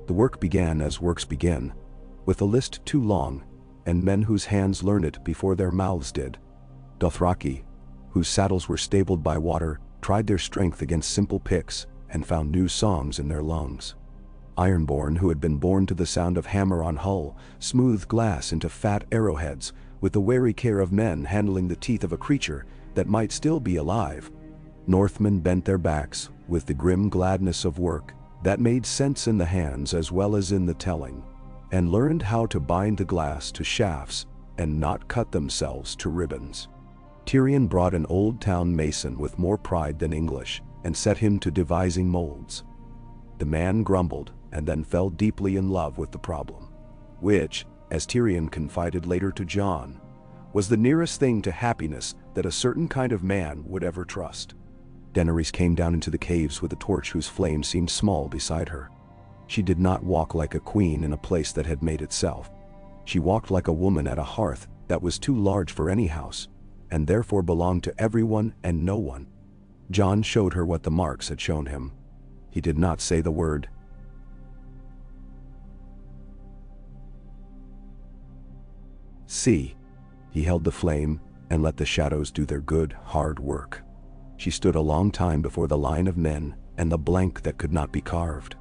The work began as works begin, with a list too long, and men whose hands learned it before their mouths did. Dothraki, whose saddles were stabled by water, tried their strength against simple picks and found new songs in their lungs. Ironborn, who had been born to the sound of hammer on hull, smoothed glass into fat arrowheads, with the wary care of men handling the teeth of a creature that might still be alive. Northmen bent their backs with the grim gladness of work that made sense in the hands as well as in the telling, and learned how to bind the glass to shafts and not cut themselves to ribbons. Tyrion brought an old town mason with more pride than English and set him to devising molds. The man grumbled and then fell deeply in love with the problem, which, as Tyrion confided later to Jon, was the nearest thing to happiness that a certain kind of man would ever trust. Daenerys came down into the caves with a torch whose flame seemed small beside her. She did not walk like a queen in a place that had made itself. She walked like a woman at a hearth that was too large for any house, and therefore belonged to everyone and no one. Jon showed her what the marks had shown him. He did not say the word. "See." He held the flame and let the shadows do their good, hard work. She stood a long time before the line of men and the blank that could not be carved.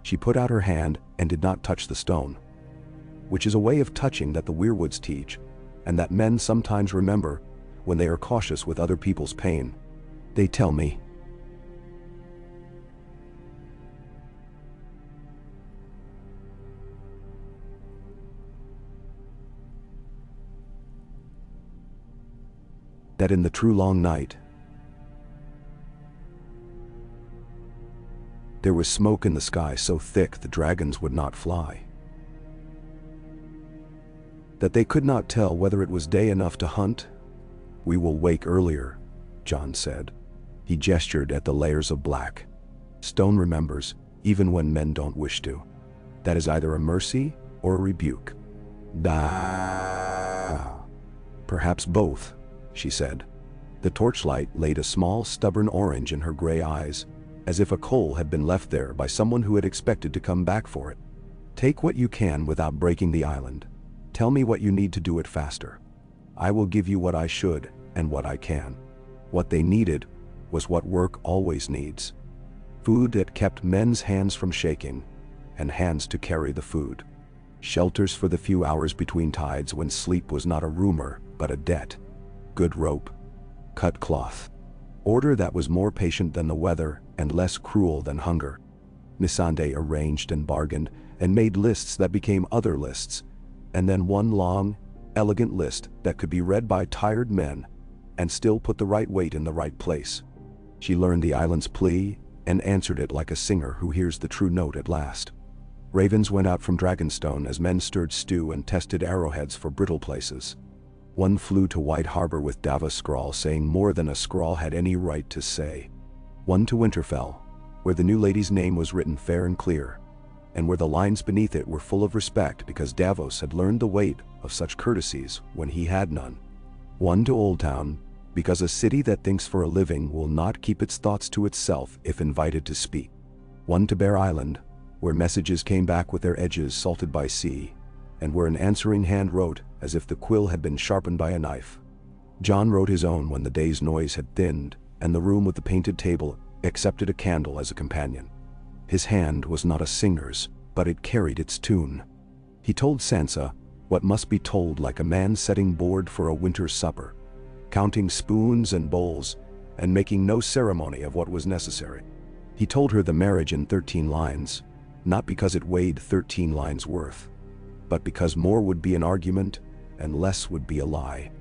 She put out her hand and did not touch the stone, which is a way of touching that the weirwoods teach, and that men sometimes remember when they are cautious with other people's pain. "They tell me that in the true long night, there was smoke in the sky so thick the dragons would not fly, that they could not tell whether it was day enough to hunt. We will wake earlier," Jon said. He gestured at the layers of black. "Stone remembers, even when men don't wish to. That is either a mercy or a rebuke." "Da." "Perhaps both," she said. The torchlight laid a small, stubborn orange in her gray eyes, as if a coal had been left there by someone who had expected to come back for it. "Take what you can without breaking the island. Tell me what you need to do it faster. I will give you what I should and what I can." What they needed was what work always needs. Food that kept men's hands from shaking, and hands to carry the food. Shelters for the few hours between tides when sleep was not a rumor but a debt. Good rope. Cut cloth. Order that was more patient than the weather and less cruel than hunger. Melisandre arranged and bargained and made lists that became other lists, and then one long, elegant list that could be read by tired men and still put the right weight in the right place. She learned the island's plea and answered it like a singer who hears the true note at last. Ravens went out from Dragonstone as men stirred stew and tested arrowheads for brittle places. One flew to White Harbor with Davos scrawl saying more than a scrawl had any right to say. One to Winterfell, where the new lady's name was written fair and clear, and where the lines beneath it were full of respect because Davos had learned the weight of such courtesies when he had none. One to Old Town, because a city that thinks for a living will not keep its thoughts to itself if invited to speak. One to Bear Island, where messages came back with their edges salted by sea, and where an answering hand wrote as if the quill had been sharpened by a knife. Jon wrote his own when the day's noise had thinned, and the room with the painted table accepted a candle as a companion. His hand was not a singer's, but it carried its tune. He told Sansa what must be told like a man setting board for a winter's supper, counting spoons and bowls, and making no ceremony of what was necessary. He told her the marriage in 13 lines, not because it weighed 13 lines worth, but because more would be an argument and less would be a lie.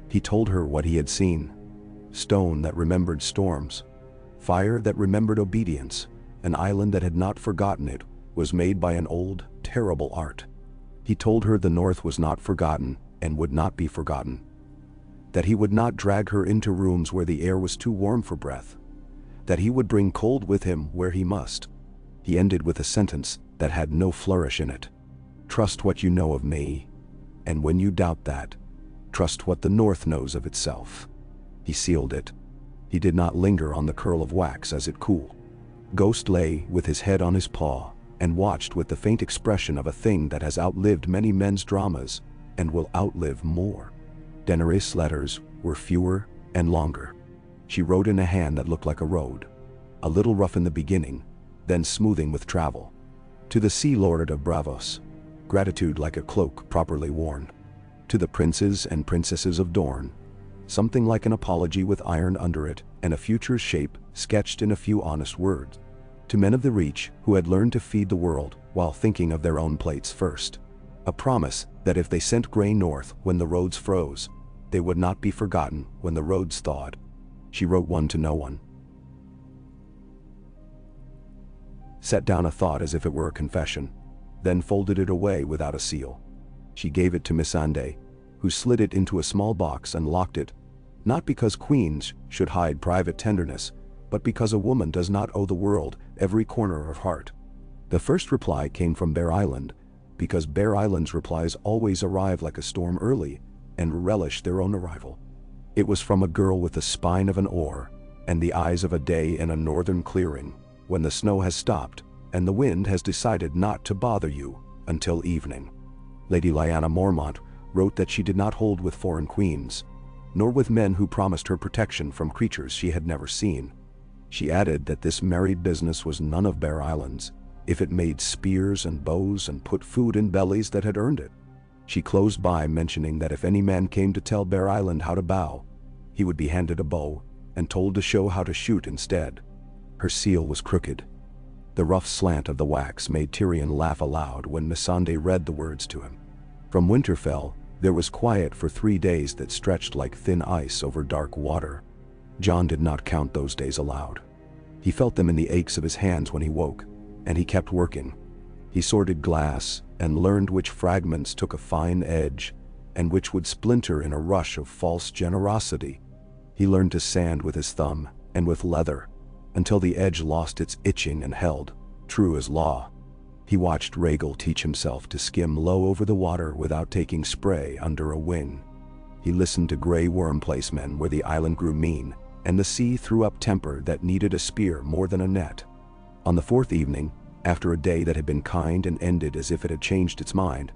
He told her what he had seen: stone that remembered storms, fire that remembered obedience, an island that had not forgotten it was made by an old, terrible art. He told her the North was not forgotten and would not be forgotten, that he would not drag her into rooms where the air was too warm for breath, that he would bring cold with him where he must. He ended with a sentence that had no flourish in it. Trust what you know of me, and when you doubt that, trust what the North knows of itself. He sealed it. He did not linger on the curl of wax as it cooled. Ghost lay with his head on his paw and watched with the faint expression of a thing that has outlived many men's dramas and will outlive more. Daenerys' letters were fewer and longer. She wrote in a hand that looked like a road, a little rough in the beginning, then smoothing with travel. To the Sea Lord of Braavos, gratitude like a cloak properly worn. To the princes and princesses of Dorne, something like an apology with iron under it and a future's shape sketched in a few honest words. To men of the Reach who had learned to feed the world while thinking of their own plates first. A promise that if they sent grain north when the roads froze, they would not be forgotten when the roads thawed. She wrote one to no one. Set down a thought as if it were a confession, then folded it away without a seal. She gave it to Melisandre, who slid it into a small box and locked it, not because queens should hide private tenderness, but because a woman does not owe the world every corner of heart. The first reply came from Bear Island, because Bear Island's replies always arrive like a storm early and relish their own arrival. It was from a girl with the spine of an oar and the eyes of a day in a northern clearing, when the snow has stopped and the wind has decided not to bother you until evening. Lady Lyanna Mormont wrote that she did not hold with foreign queens, nor with men who promised her protection from creatures she had never seen. She added that this married business was none of Bear Island's, if it made spears and bows and put food in bellies that had earned it. She closed by mentioning that if any man came to tell Bear Island how to bow, he would be handed a bow and told to show how to shoot instead. Her seal was crooked. The rough slant of the wax made Tyrion laugh aloud when Melisandre read the words to him. From Winterfell, there was quiet for 3 days that stretched like thin ice over dark water. Jon did not count those days aloud. He felt them in the aches of his hands when he woke, and he kept working. He sorted glass and learned which fragments took a fine edge and which would splinter in a rush of false generosity. He learned to sand with his thumb and with leather until the edge lost its itching and held, true as law. He watched Rhaegal teach himself to skim low over the water without taking spray under a wing. He listened to Grey Worm placemen where the island grew mean and the sea threw up temper that needed a spear more than a net. On the 4th evening, after a day that had been kind and ended as if it had changed its mind,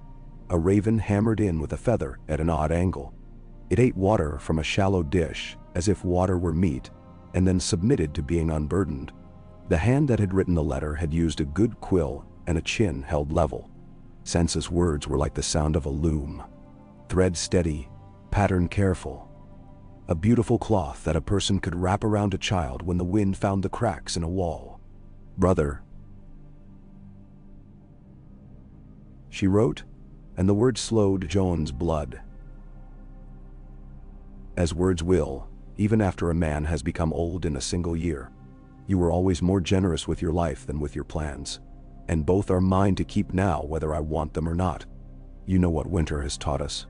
a raven hammered in with a feather at an odd angle. It ate water from a shallow dish as if water were meat, and then submitted to being unburdened. The hand that had written the letter had used a good quill and a chin held level. Sansa's words were like the sound of a loom. Thread steady, pattern careful. A beautiful cloth that a person could wrap around a child when the wind found the cracks in a wall. "Brother," she wrote, and the word slowed Jon's blood. As words will, even after a man has become old in a single year. You were always more generous with your life than with your plans, and both are mine to keep now whether I want them or not. You know what winter has taught us.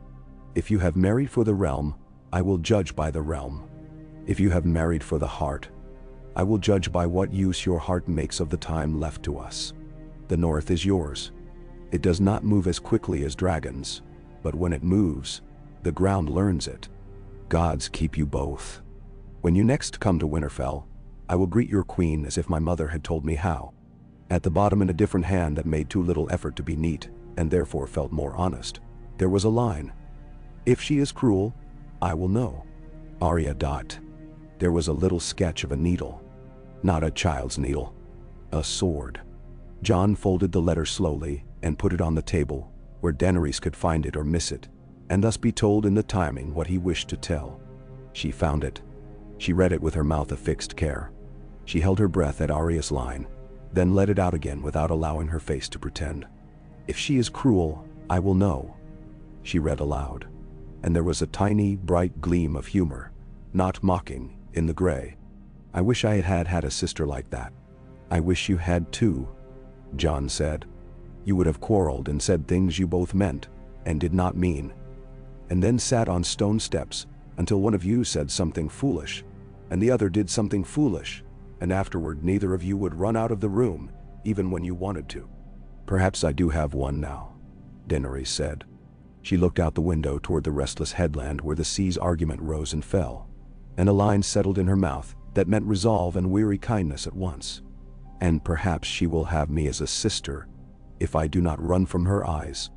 If you have married for the realm, I will judge by the realm. If you have married for the heart, I will judge by what use your heart makes of the time left to us. The North is yours. It does not move as quickly as dragons, but when it moves, the ground learns it. Gods keep you both. When you next come to Winterfell, I will greet your queen as if my mother had told me how. At the bottom, in a different hand that made too little effort to be neat, and therefore felt more honest, there was a line. If she is cruel, I will know. Arya. There was a little sketch of a needle. Not a child's needle. A sword. Jon folded the letter slowly and put it on the table, where Daenerys could find it or miss it, and thus be told in the timing what he wished to tell. She found it. She read it with her mouth affixed care. She held her breath at Arya's line, then let it out again without allowing her face to pretend. "If she is cruel, I will know," she read aloud, and there was a tiny, bright gleam of humor, not mocking, in the gray. "I wish I had a sister like that." "I wish you had too," Jon said. "You would have quarreled and said things you both meant and did not mean, and then sat on stone steps until one of you said something foolish, and the other did something foolish, and afterward neither of you would run out of the room, even when you wanted to." "Perhaps I do have one now," Daenerys said. She looked out the window toward the restless headland where the sea's argument rose and fell, and a line settled in her mouth that meant resolve and weary kindness at once. "And perhaps she will have me as a sister, if I do not run from her eyes."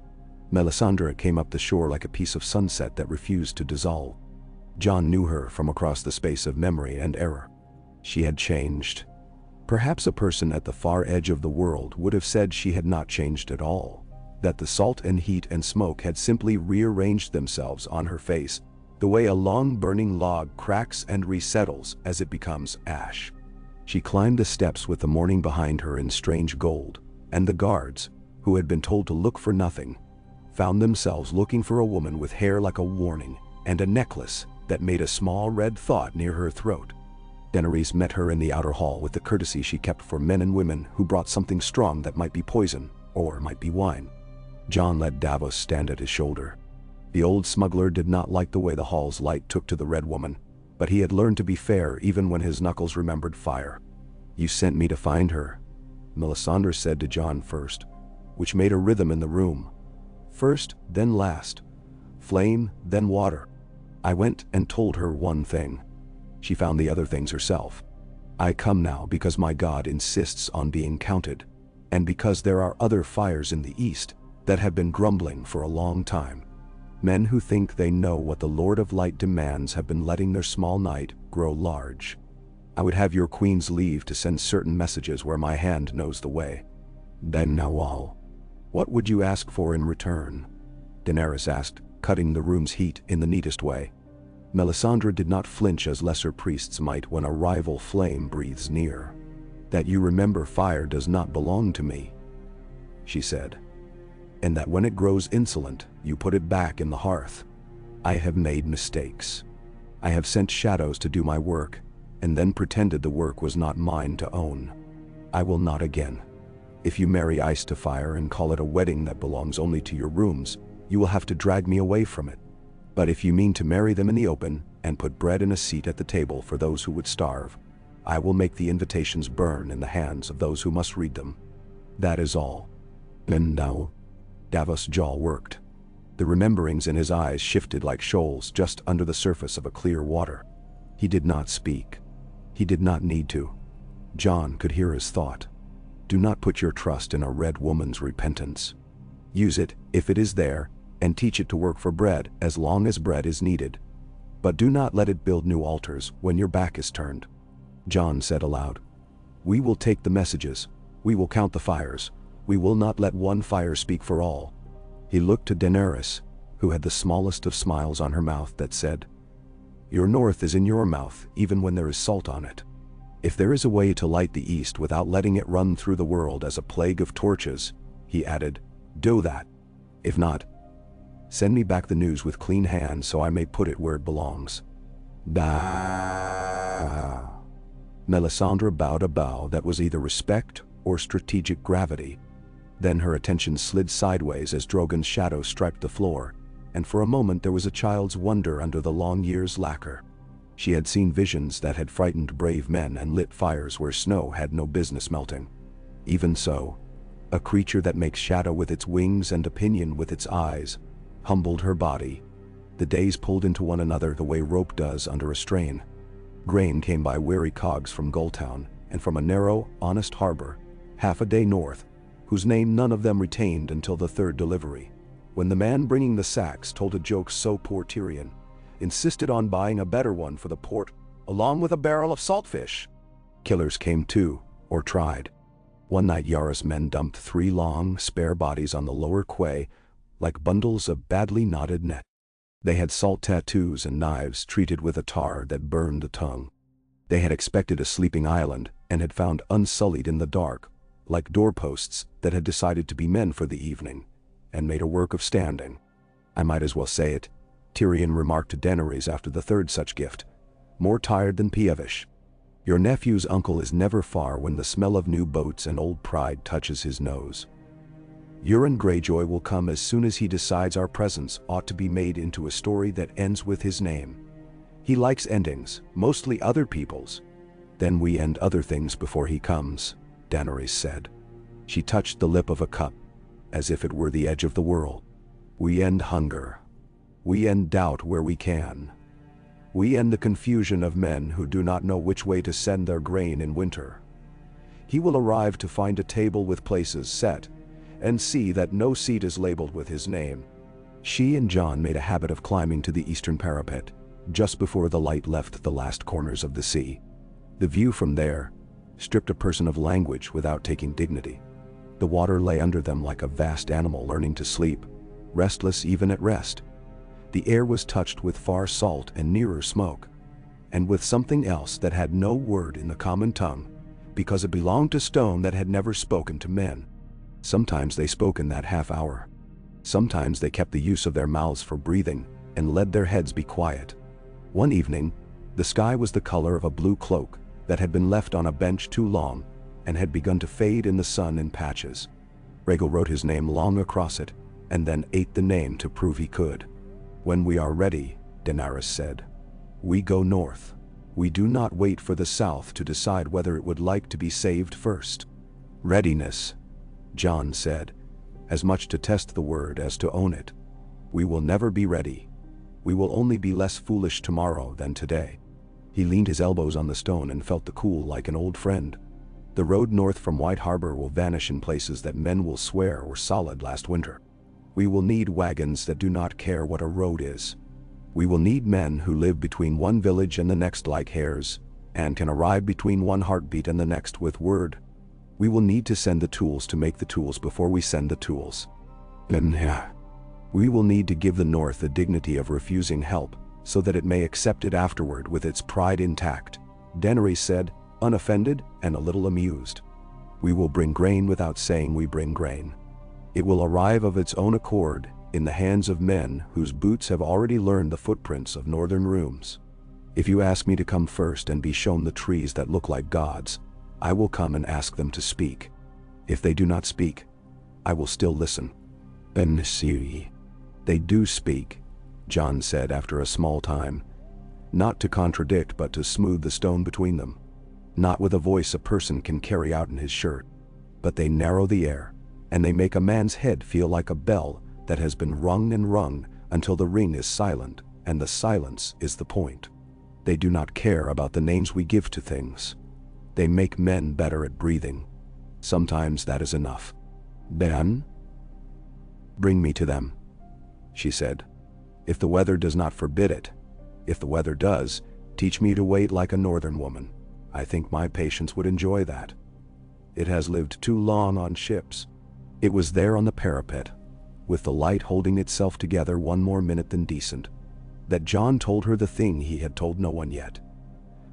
Melisandre came up the shore like a piece of sunset that refused to dissolve. Jon knew her from across the space of memory and error. She had changed. Perhaps a person at the far edge of the world would have said she had not changed at all, that the salt and heat and smoke had simply rearranged themselves on her face, the way a long burning log cracks and resettles as it becomes ash. She climbed the steps with the morning behind her in strange gold, and the guards, who had been told to look for nothing, found themselves looking for a woman with hair like a warning and a necklace that made a small red thought near her throat. Daenerys met her in the outer hall with the courtesy she kept for men and women who brought something strong that might be poison or might be wine. Jon let Braavos stand at his shoulder. The old smuggler did not like the way the hall's light took to the red woman, but he had learned to be fair even when his knuckles remembered fire. "You sent me to find her," Melisandre said to Jon first, which made a rhythm in the room. First, then last. Flame, then water. "I went and told her one thing. She found the other things herself. I come now because my God insists on being counted, and because there are other fires in the east that have been grumbling for a long time. Men who think they know what the Lord of Light demands have been letting their small night grow large. I would have your queen's leave to send certain messages where my hand knows the way." "Then now all. What would you ask for in return?" Daenerys asked, cutting the room's heat in the neatest way. Melisandre did not flinch as lesser priests might when a rival flame breathes near. "That you remember fire does not belong to me," she said, "and that when it grows insolent, you put it back in the hearth. I have made mistakes. I have sent shadows to do my work, and then pretended the work was not mine to own. I will not again. If you marry ice to fire and call it a wedding that belongs only to your rooms, you will have to drag me away from it. But if you mean to marry them in the open and put bread and a seat at the table for those who would starve, I will make the invitations burn in the hands of those who must read them. That is all." "And now?" Davos' jaw worked. The rememberings in his eyes shifted like shoals just under the surface of a clear water. He did not speak. He did not need to. Jon could hear his thought. "Do not put your trust in a red woman's repentance. Use it, if it is there, and teach it to work for bread as long as bread is needed. But do not let it build new altars when your back is turned." Jon said aloud, "We will take the messages. We will count the fires. We will not let one fire speak for all." He looked to Daenerys, who had the smallest of smiles on her mouth that said, "Your north is in your mouth even when there is salt on it. If there is a way to light the east without letting it run through the world as a plague of torches," he added, "do that. If not, send me back the news with clean hands so I may put it where it belongs." "Da." Melisandre bowed a bow that was either respect or strategic gravity. Then her attention slid sideways as Drogon's shadow striped the floor, and for a moment there was a child's wonder under the long year's lacquer. She had seen visions that had frightened brave men and lit fires where snow had no business melting. Even so, a creature that makes shadow with its wings and opinion with its eyes humbled her body. The days pulled into one another the way rope does under a strain. Grain came by weary cogs from Gulltown and from a narrow, honest harbor, half a day north, whose name none of them retained until the third delivery, when the man bringing the sacks told a joke so poor Tyrion insisted on buying a better one for the port, along with a barrel of saltfish. Killers came too, or tried. One night Yara's men dumped 3 long, spare bodies on the lower quay, like bundles of badly knotted net. They had salt tattoos and knives treated with a tar that burned the tongue. They had expected a sleeping island and had found unsullied in the dark, like doorposts that had decided to be men for the evening, and made a work of standing. I might as well say it, Tyrion remarked to Daenerys after the 3rd such gift. More tired than peevish. Your nephew's uncle is never far when the smell of new boats and old pride touches his nose. Euron Greyjoy will come as soon as he decides our presence ought to be made into a story that ends with his name. He likes endings, mostly other people's. Then we end other things before he comes, Daenerys said. She touched the lip of a cup, as if it were the edge of the world. We end hunger. We end doubt where we can. We end the confusion of men who do not know which way to send their grain in winter. He will arrive to find a table with places set, and see that no seat is labeled with his name. She and Jon made a habit of climbing to the eastern parapet, just before the light left the last corners of the sea. The view from there stripped a person of language without taking dignity. The water lay under them like a vast animal learning to sleep, restless even at rest. The air was touched with far salt and nearer smoke, and with something else that had no word in the common tongue, because it belonged to stone that had never spoken to men. Sometimes they spoke in that half hour. Sometimes they kept the use of their mouths for breathing and let their heads be quiet. One evening, the sky was the color of a blue cloak that had been left on a bench too long and had begun to fade in the sun in patches. Rhaegal wrote his name long across it and then ate the name to prove he could. When we are ready, Daenerys said, we go north. We do not wait for the south to decide whether it would like to be saved first. Readiness, Jon said, as much to test the word as to own it. We will never be ready. We will only be less foolish tomorrow than today. He leaned his elbows on the stone and felt the cool like an old friend. The road north from White Harbor will vanish in places that men will swear were solid last winter. We will need wagons that do not care what a road is. We will need men who live between one village and the next like hares, and can arrive between one heartbeat and the next with word. We will need to send the tools to make the tools before we send the tools. We will need to give the North the dignity of refusing help, so that it may accept it afterward with its pride intact, Daenerys said, unoffended and a little amused. We will bring grain without saying we bring grain. It will arrive of its own accord, in the hands of men whose boots have already learned the footprints of northern rooms. If you ask me to come first and be shown the trees that look like gods, I will come and ask them to speak. If they do not speak, I will still listen. They do speak, Jon said after a small time. Not to contradict but to smooth the stone between them. Not with a voice a person can carry out in his shirt. But they narrow the air, and they make a man's head feel like a bell that has been rung and rung until the ring is silent, and the silence is the point. They do not care about the names we give to things. They make men better at breathing. Sometimes that is enough. Ben? Bring me to them, she said. If the weather does not forbid it. If the weather does, teach me to wait like a northern woman. I think my patience would enjoy that. It has lived too long on ships. It was there on the parapet, with the light holding itself together one more minute than decent, that Jon told her the thing he had told no one yet.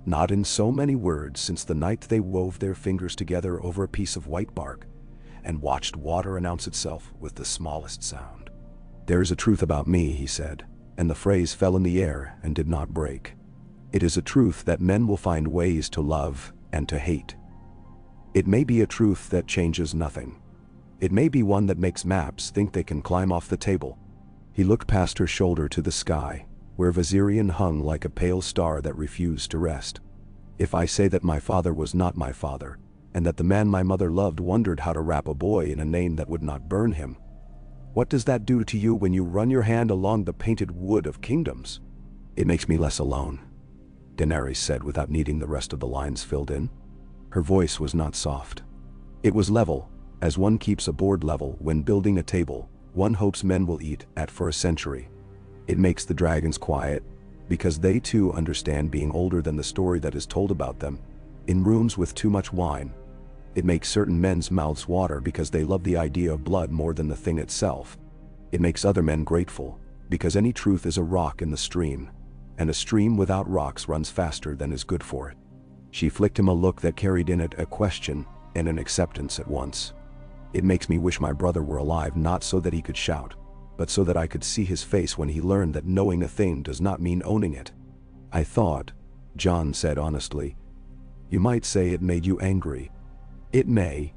Not in so many words since the night they wove their fingers together over a piece of white bark, and watched water announce itself with the smallest sound. There is a truth about me, he said, and the phrase fell in the air and did not break. It is a truth that men will find ways to love and to hate. It may be a truth that changes nothing. It may be one that makes maps think they can climb off the table. He looked past her shoulder to the sky, where Viserion hung like a pale star that refused to rest. If I say that my father was not my father, and that the man my mother loved wondered how to wrap a boy in a name that would not burn him, what does that do to you when you run your hand along the painted wood of kingdoms? It makes me less alone, Daenerys said without needing the rest of the lines filled in. Her voice was not soft. It was level, as one keeps a board level when building a table one hopes men will eat at for a century. It makes the dragons quiet, because they too understand being older than the story that is told about them, In rooms with too much wine, it makes certain men's mouths water because they love the idea of blood more than the thing itself. It makes other men grateful, because any truth is a rock in the stream, and a stream without rocks runs faster than is good for it. She flicked him a look that carried in it a question and an acceptance at once. It makes me wish my brother were alive, not so that he could shout, but so that I could see his face when he learned that knowing a thing does not mean owning it. I thought, Jon said honestly, you might say it made you angry. It may,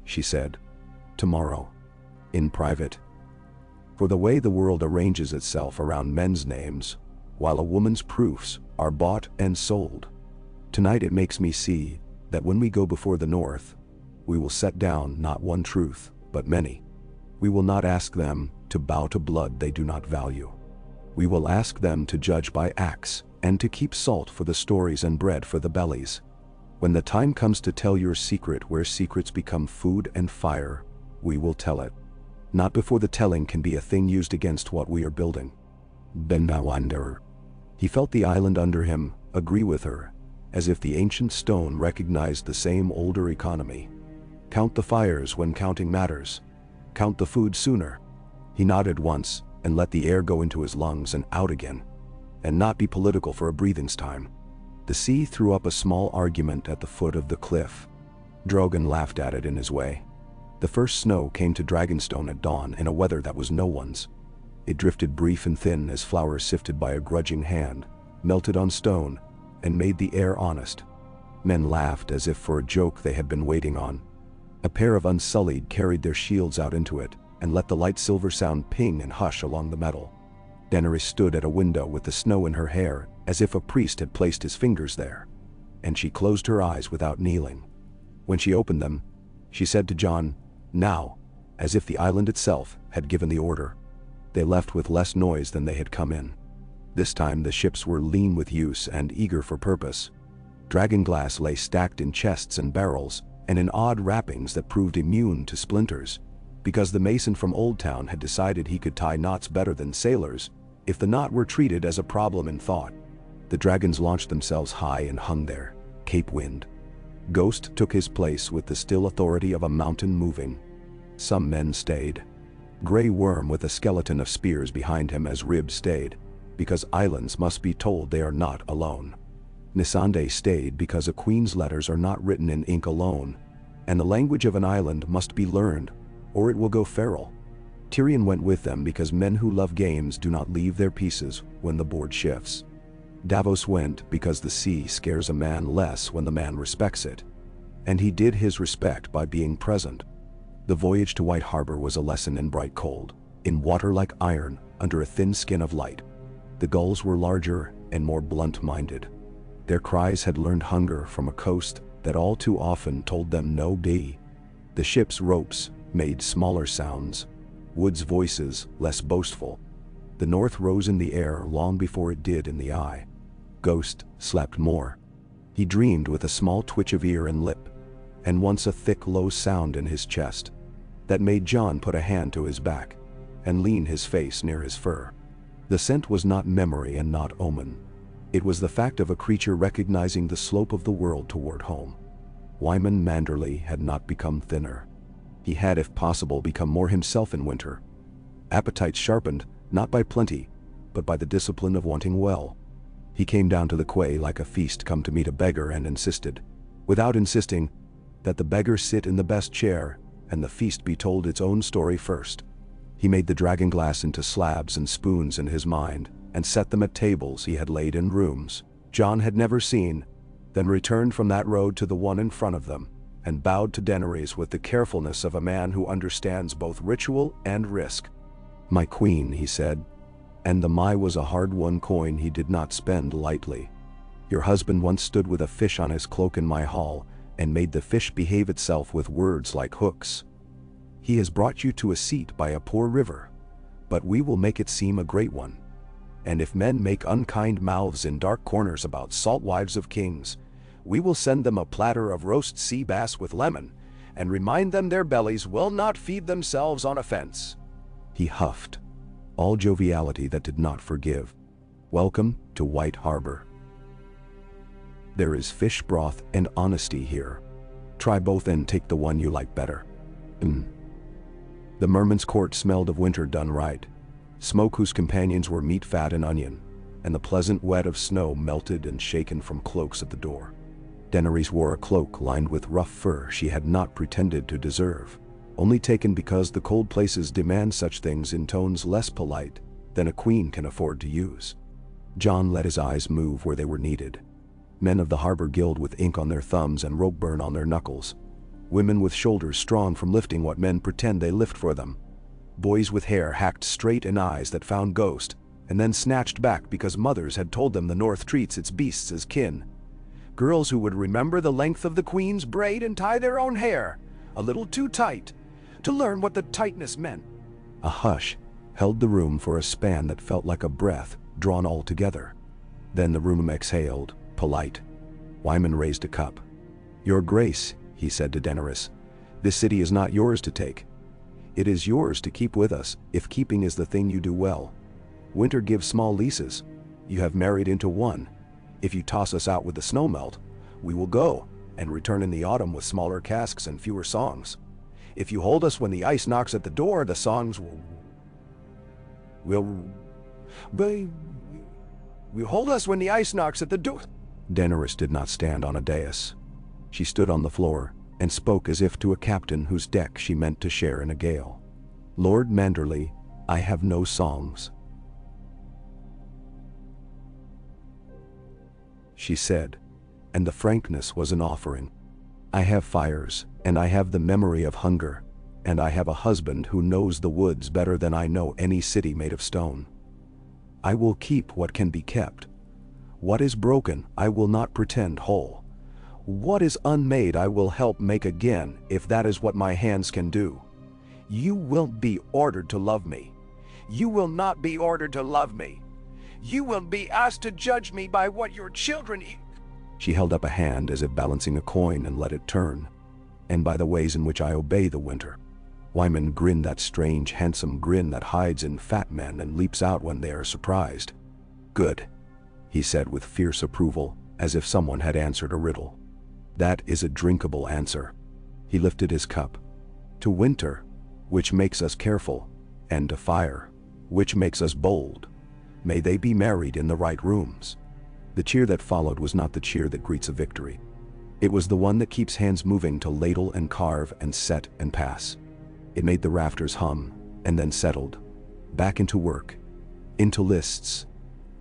she said. Tomorrow. In private. For the way the world arranges itself around men's names, while a woman's proofs are bought and sold. Tonight it makes me see that when we go before the North, we will set down not one truth, but many. We will not ask them to bow to blood they do not value. We will ask them to judge by acts and to keep salt for the stories and bread for the bellies. When the time comes to tell your secret where secrets become food and fire, we will tell it. Not before the telling can be a thing used against what we are building. Ben Wanderer. He felt the island under him agree with her, as if the ancient stone recognized the same older economy. Count the fires when counting matters. Count the food sooner. He nodded once and let the air go into his lungs and out again, and not be political for a breathing's time. The sea threw up a small argument at the foot of the cliff. Drogon laughed at it in his way. The first snow came to Dragonstone at dawn in a weather that was no one's. It drifted brief and thin as flowers sifted by a grudging hand, melted on stone, and made the air honest. Men laughed as if for a joke they had been waiting on. A pair of Unsullied carried their shields out into it and let the light silver sound ping and hush along the metal. Daenerys stood at a window with the snow in her hair as if a priest had placed his fingers there, and she closed her eyes without kneeling. When she opened them, she said to Jon, "Now," as if the island itself had given the order. They left with less noise than they had come in. This time the ships were lean with use and eager for purpose. Dragonglass lay stacked in chests and barrels, and in odd wrappings that proved immune to splinters, because the mason from Old Town had decided he could tie knots better than sailors if the knot were treated as a problem in thought. The dragons launched themselves high and hung there, Cape Wind. Ghost took his place with the still authority of a mountain moving. Some men stayed. Grey Worm with a skeleton of spears behind him as Rib stayed, because islands must be told they are not alone. Melisandre stayed because a queen's letters are not written in ink alone, and the language of an island must be learned, or it will go feral. Tyrion went with them because men who love games do not leave their pieces when the board shifts. Davos went because the sea scares a man less when the man respects it, and he did his respect by being present. The voyage to White Harbor was a lesson in bright cold, in water like iron under a thin skin of light. The gulls were larger and more blunt-minded. Their cries had learned hunger from a coast that all too often told them no day. The ship's ropes made smaller sounds, Wood's voices less boastful. The north rose in the air long before it did in the eye. Ghost slept more. He dreamed with a small twitch of ear and lip, and once a thick low sound in his chest, that made Jon put a hand to his back, and lean his face near his fur. The scent was not memory and not omen. It was the fact of a creature recognizing the slope of the world toward home. Wyman Manderley had not become thinner. He had, if possible, become more himself in winter. Appetites sharpened, not by plenty, but by the discipline of wanting well. He came down to the quay like a feast come to meet a beggar and insisted, without insisting, that the beggar sit in the best chair and the feast be told its own story first. He made the dragonglass into slabs and spoons in his mind and set them at tables he had laid in rooms Jon had never seen, then returned from that road to the one in front of them and bowed to Daenerys with the carefulness of a man who understands both ritual and risk. "My queen," he said, and the "my" was a hard-won coin he did not spend lightly. "Your husband once stood with a fish on his cloak in my hall and made the fish behave itself with words like hooks. He has brought you to a seat by a poor river, but we will make it seem a great one. And if men make unkind mouths in dark corners about salt wives of kings, we will send them a platter of roast sea bass with lemon, and remind them their bellies will not feed themselves on offense." He huffed, all joviality that did not forgive. "Welcome to White Harbor." There is fish broth and honesty here. Try both and take the one you like better. The merman's court smelled of winter done right. Smoke whose companions were meat, fat, and onion, and the pleasant wet of snow melted and shaken from cloaks at the door. Daenerys wore a cloak lined with rough fur she had not pretended to deserve, only taken because the cold places demand such things in tones less polite than a queen can afford to use. Jon let his eyes move where they were needed. Men of the harbor guild with ink on their thumbs and rope burn on their knuckles. Women with shoulders strong from lifting what men pretend they lift for them. Boys with hair hacked straight and eyes that found ghost, and then snatched back because mothers had told them the North treats its beasts as kin. Girls who would remember the length of the queen's braid and tie their own hair, a little too tight, to learn what the tightness meant. A hush held the room for a span that felt like a breath drawn all together. Then the room exhaled, polite. Wyman raised a cup. "Your Grace," he said to Daenerys, "this city is not yours to take. It is yours to keep with us, if keeping is the thing you do well. Winter gives small leases. You have married into one. If you toss us out with the snow melt, we will go, and return in the autumn with smaller casks and fewer songs. If you hold us when the ice knocks at the door, the songs will hold us when the ice knocks at the door." Daenerys did not stand on a dais. She stood on the floor and spoke as if to a captain whose deck she meant to share in a gale. "Lord Manderley, I have no songs," she said, and the frankness was an offering. "I have fires, and I have the memory of hunger, and I have a husband who knows the woods better than I know any city made of stone. I will keep what can be kept. What is broken, I will not pretend whole. What is unmade, I will help make again, if that is what my hands can do. You will be ordered to love me. You will not be ordered to love me. You will be asked to judge me by what your children eat." She held up a hand as if balancing a coin and let it turn. "And by the ways in which I obey the winter." Wyman grinned, that strange, handsome grin that hides in fat men and leaps out when they are surprised. "Good," he said with fierce approval, as if someone had answered a riddle. "That is a drinkable answer." He lifted his cup. "To winter, which makes us careful, and to fire, which makes us bold. May they be married in the right rooms." The cheer that followed was not the cheer that greets a victory. It was the one that keeps hands moving to ladle and carve and set and pass. It made the rafters hum, and then settled. Back into work, into lists,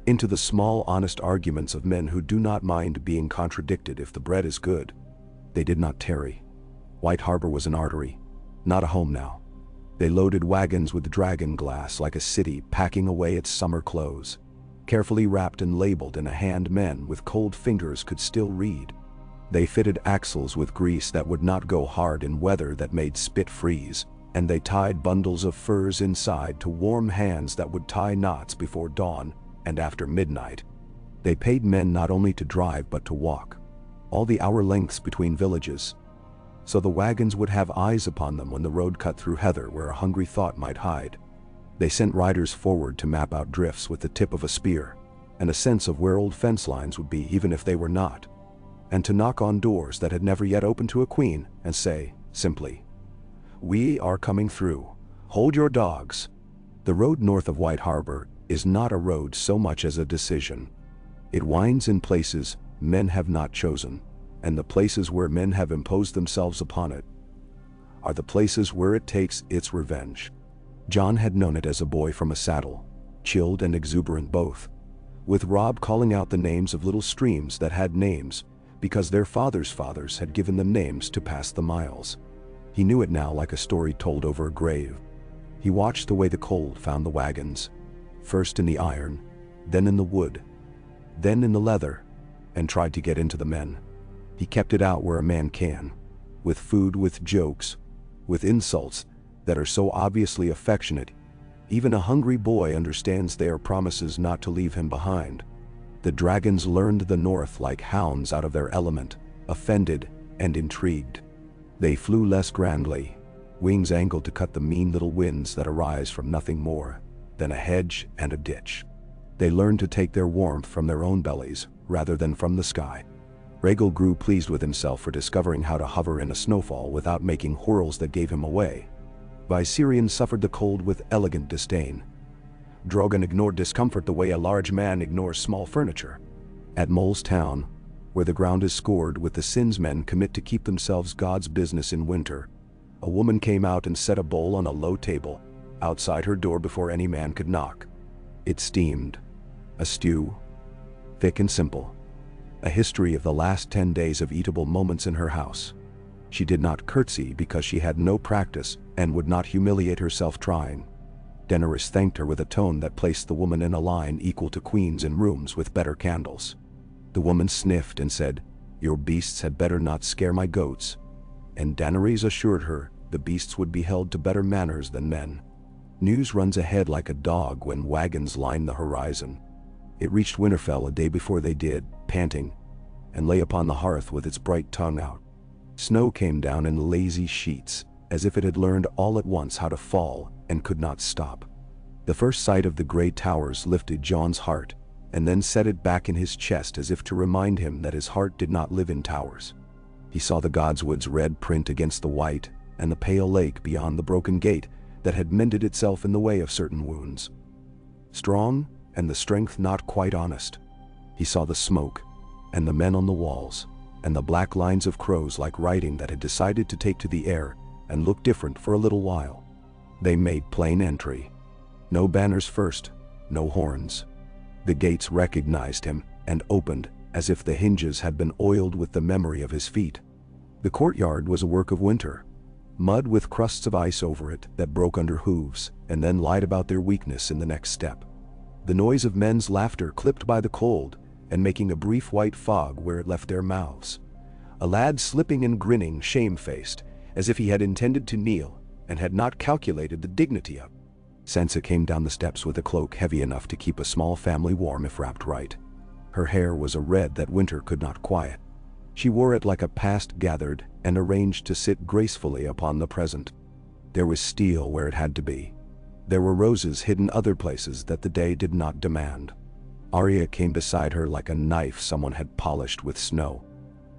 into the small, honest arguments of men who do not mind being contradicted if the bread is good. They did not tarry. White Harbor was an artery, not a home now. They loaded wagons with dragon glass like a city packing away its summer clothes, carefully wrapped and labeled in a hand men with cold fingers could still read. They fitted axles with grease that would not go hard in weather that made spit freeze, and they tied bundles of furs inside to warm hands that would tie knots before dawn and after midnight. They paid men not only to drive but to walk, all the hour lengths between villages, so the wagons would have eyes upon them when the road cut through heather where a hungry thought might hide. They sent riders forward to map out drifts with the tip of a spear, and a sense of where old fence lines would be even if they were not, and to knock on doors that had never yet opened to a queen and say, simply, "We are coming through. Hold your dogs." The road north of White Harbor is not a road so much as a decision. It winds in places men have not chosen, and the places where men have imposed themselves upon it are the places where it takes its revenge. Jon had known it as a boy from a saddle, chilled and exuberant both, with Robb calling out the names of little streams that had names because their fathers' fathers had given them names to pass the miles. He knew it now like a story told over a grave. He watched the way the cold found the wagons, first in the iron, then in the wood, then in the leather, and tried to get into the men. He kept it out where a man can, with food, with jokes, with insults that are so obviously affectionate, even a hungry boy understands they are promises not to leave him behind. The dragons learned the north like hounds out of their element, offended and intrigued. They flew less grandly, wings angled to cut the mean little winds that arise from nothing more than a hedge and a ditch. They learned to take their warmth from their own bellies rather than from the sky. Rhaegal grew pleased with himself for discovering how to hover in a snowfall without making whirls that gave him away. Viserion suffered the cold with elegant disdain. Drogon ignored discomfort the way a large man ignores small furniture. At Mole's Town, where the ground is scored with the sins men commit to keep themselves God's business in winter, a woman came out and set a bowl on a low table outside her door before any man could knock. It steamed. A stew, thick and simple. A history of the last 10 days of eatable moments in her house. She did not curtsy because she had no practice and would not humiliate herself trying. Daenerys thanked her with a tone that placed the woman in a line equal to queens in rooms with better candles. The woman sniffed and said, "Your beasts had better not scare my goats." And Daenerys assured her the beasts would be held to better manners than men. News runs ahead like a dog when wagons line the horizon. It reached Winterfell a day before they did, panting, and lay upon the hearth with its bright tongue out. Snow came down in lazy sheets, as if it had learned all at once how to fall and could not stop. The first sight of the gray towers lifted Jon's heart, and then set it back in his chest as if to remind him that his heart did not live in towers. He saw the godswood's red print against the white, and the pale lake beyond the broken gate that had mended itself in the way of certain wounds. Strong, and the strength not quite honest. He saw the smoke, and the men on the walls, and the black lines of crows like writing that had decided to take to the air and look different for a little while. They made plain entry. No banners first, no horns. The gates recognized him and opened as if the hinges had been oiled with the memory of his feet. The courtyard was a work of winter. Mud with crusts of ice over it that broke under hooves and then lied about their weakness in the next step. The noise of men's laughter clipped by the cold and making a brief white fog where it left their mouths. A lad slipping and grinning shamefaced, as if he had intended to kneel and had not calculated the dignity of. Sansa came down the steps with a cloak heavy enough to keep a small family warm if wrapped right. Her hair was a red that winter could not quiet. She wore it like a past gathered and arranged to sit gracefully upon the present. There was steel where it had to be. There were roses hidden other places that the day did not demand. Arya came beside her like a knife someone had polished with snow.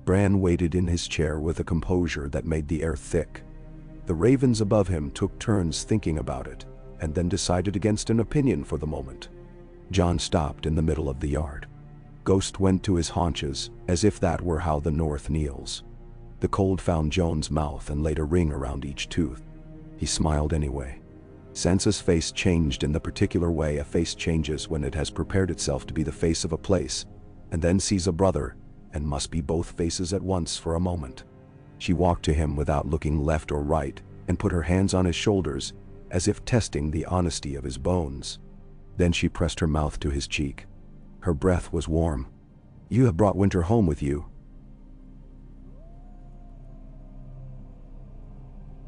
Bran waited in his chair with a composure that made the air thick. The ravens above him took turns thinking about it, and then decided against an opinion for the moment. Jon stopped in the middle of the yard. Ghost went to his haunches, as if that were how the North kneels. The cold found Jon's mouth and laid a ring around each tooth. He smiled anyway. Sansa's face changed in the particular way a face changes when it has prepared itself to be the face of a place, and then sees a brother, and must be both faces at once for a moment. She walked to him without looking left or right, and put her hands on his shoulders, as if testing the honesty of his bones. Then she pressed her mouth to his cheek. Her breath was warm. "You have brought winter home with you,"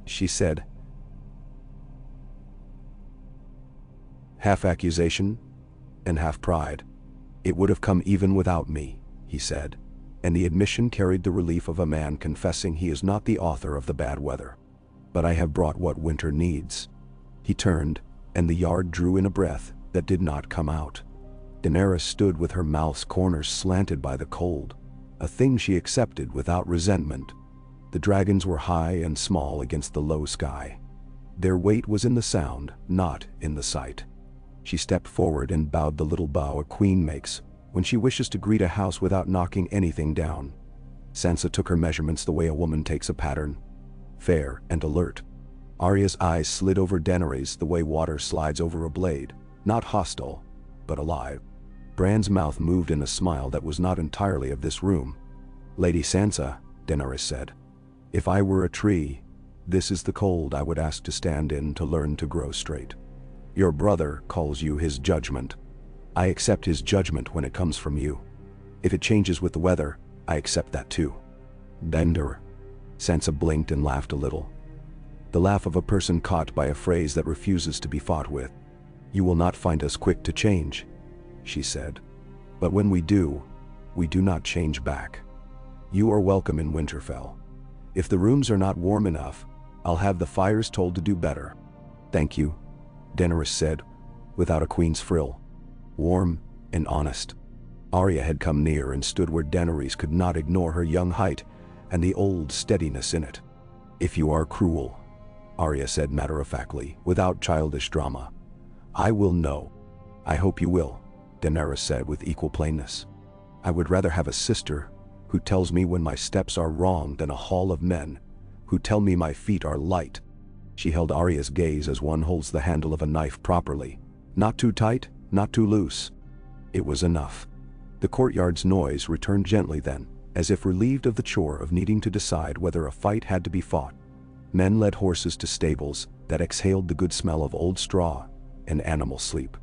she said. Half accusation and half pride. "It would have come even without me," he said, and the admission carried the relief of a man confessing he is not the author of the bad weather. "But I have brought what winter needs." He turned, and the yard drew in a breath that did not come out. Daenerys stood with her mouth's corners slanted by the cold, a thing she accepted without resentment. The dragons were high and small against the low sky. Their weight was in the sound, not in the sight. She stepped forward and bowed the little bow a queen makes when she wishes to greet a house without knocking anything down. Sansa took her measurements the way a woman takes a pattern, fair and alert. Arya's eyes slid over Daenerys the way water slides over a blade, not hostile, but alive. Bran's mouth moved in a smile that was not entirely of this room. "Lady Sansa," Daenerys said, "if I were a tree, this is the cold I would ask to stand in to learn to grow straight. Your brother calls you his judgment. I accept his judgment when it comes from you. If it changes with the weather, I accept that too." "Bender." Sansa blinked and laughed a little. The laugh of a person caught by a phrase that refuses to be fought with. "You will not find us quick to change," she said. "But when we do not change back. You are welcome in Winterfell. If the rooms are not warm enough, I'll have the fires told to do better." "Thank you," Daenerys said, without a queen's frill. "Warm and honest." Arya had come near and stood where Daenerys could not ignore her young height and the old steadiness in it. "If you are cruel," Arya said matter-of-factly, without childish drama, "I will know." "I hope you will," Daenerys said with equal plainness. "I would rather have a sister who tells me when my steps are wrong than a hall of men who tell me my feet are light." She held Arya's gaze as one holds the handle of a knife properly. Not too tight, not too loose. It was enough. The courtyard's noise returned gently then, as if relieved of the chore of needing to decide whether a fight had to be fought. Men led horses to stables that exhaled the good smell of old straw and animal sleep.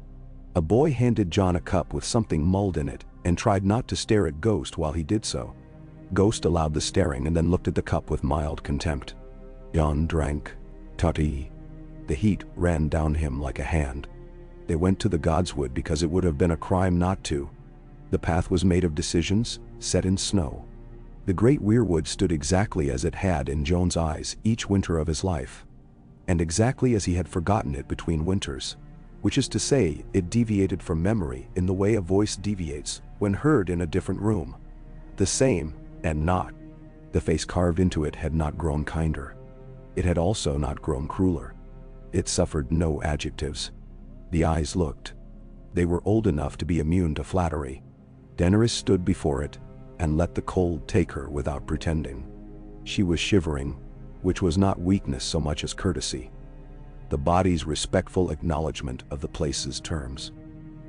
A boy handed Jon a cup with something mulled in it and tried not to stare at Ghost while he did so. Ghost allowed the staring and then looked at the cup with mild contempt. Jon drank. Tutty. The heat ran down him like a hand. They went to the godswood because it would have been a crime not to. The path was made of decisions, set in snow. The great weirwood stood exactly as it had in Jon's eyes each winter of his life, and exactly as he had forgotten it between winters, which is to say, it deviated from memory in the way a voice deviates when heard in a different room. The same, and not. The face carved into it had not grown kinder. It had also not grown crueler. It suffered no adjectives. The eyes looked. They were old enough to be immune to flattery. Daenerys stood before it and let the cold take her without pretending. She was shivering, which was not weakness so much as courtesy. The body's respectful acknowledgement of the place's terms.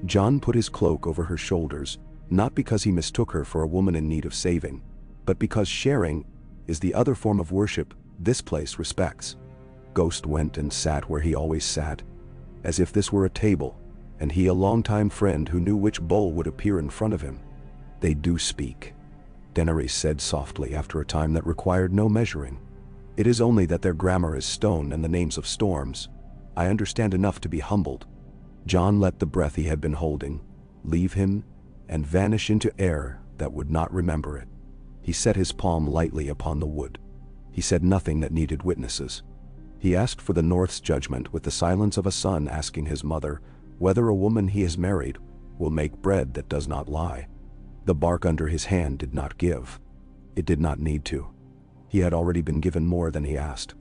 Jon put his cloak over her shoulders, not because he mistook her for a woman in need of saving, but because sharing is the other form of worship this place respects. Ghost went and sat where he always sat, as if this were a table, and he a longtime friend who knew which bowl would appear in front of him. "They do speak," Daenerys said softly after a time that required no measuring. "It is only that their grammar is stone and the names of storms. I understand enough to be humbled." Jon let the breath he had been holding leave him and vanish into air that would not remember it. He set his palm lightly upon the wood. He said nothing that needed witnesses. He asked for the North's judgment with the silence of a son asking his mother whether a woman he has married will make bread that does not lie. The bark under his hand did not give. It did not need to. He had already been given more than he asked.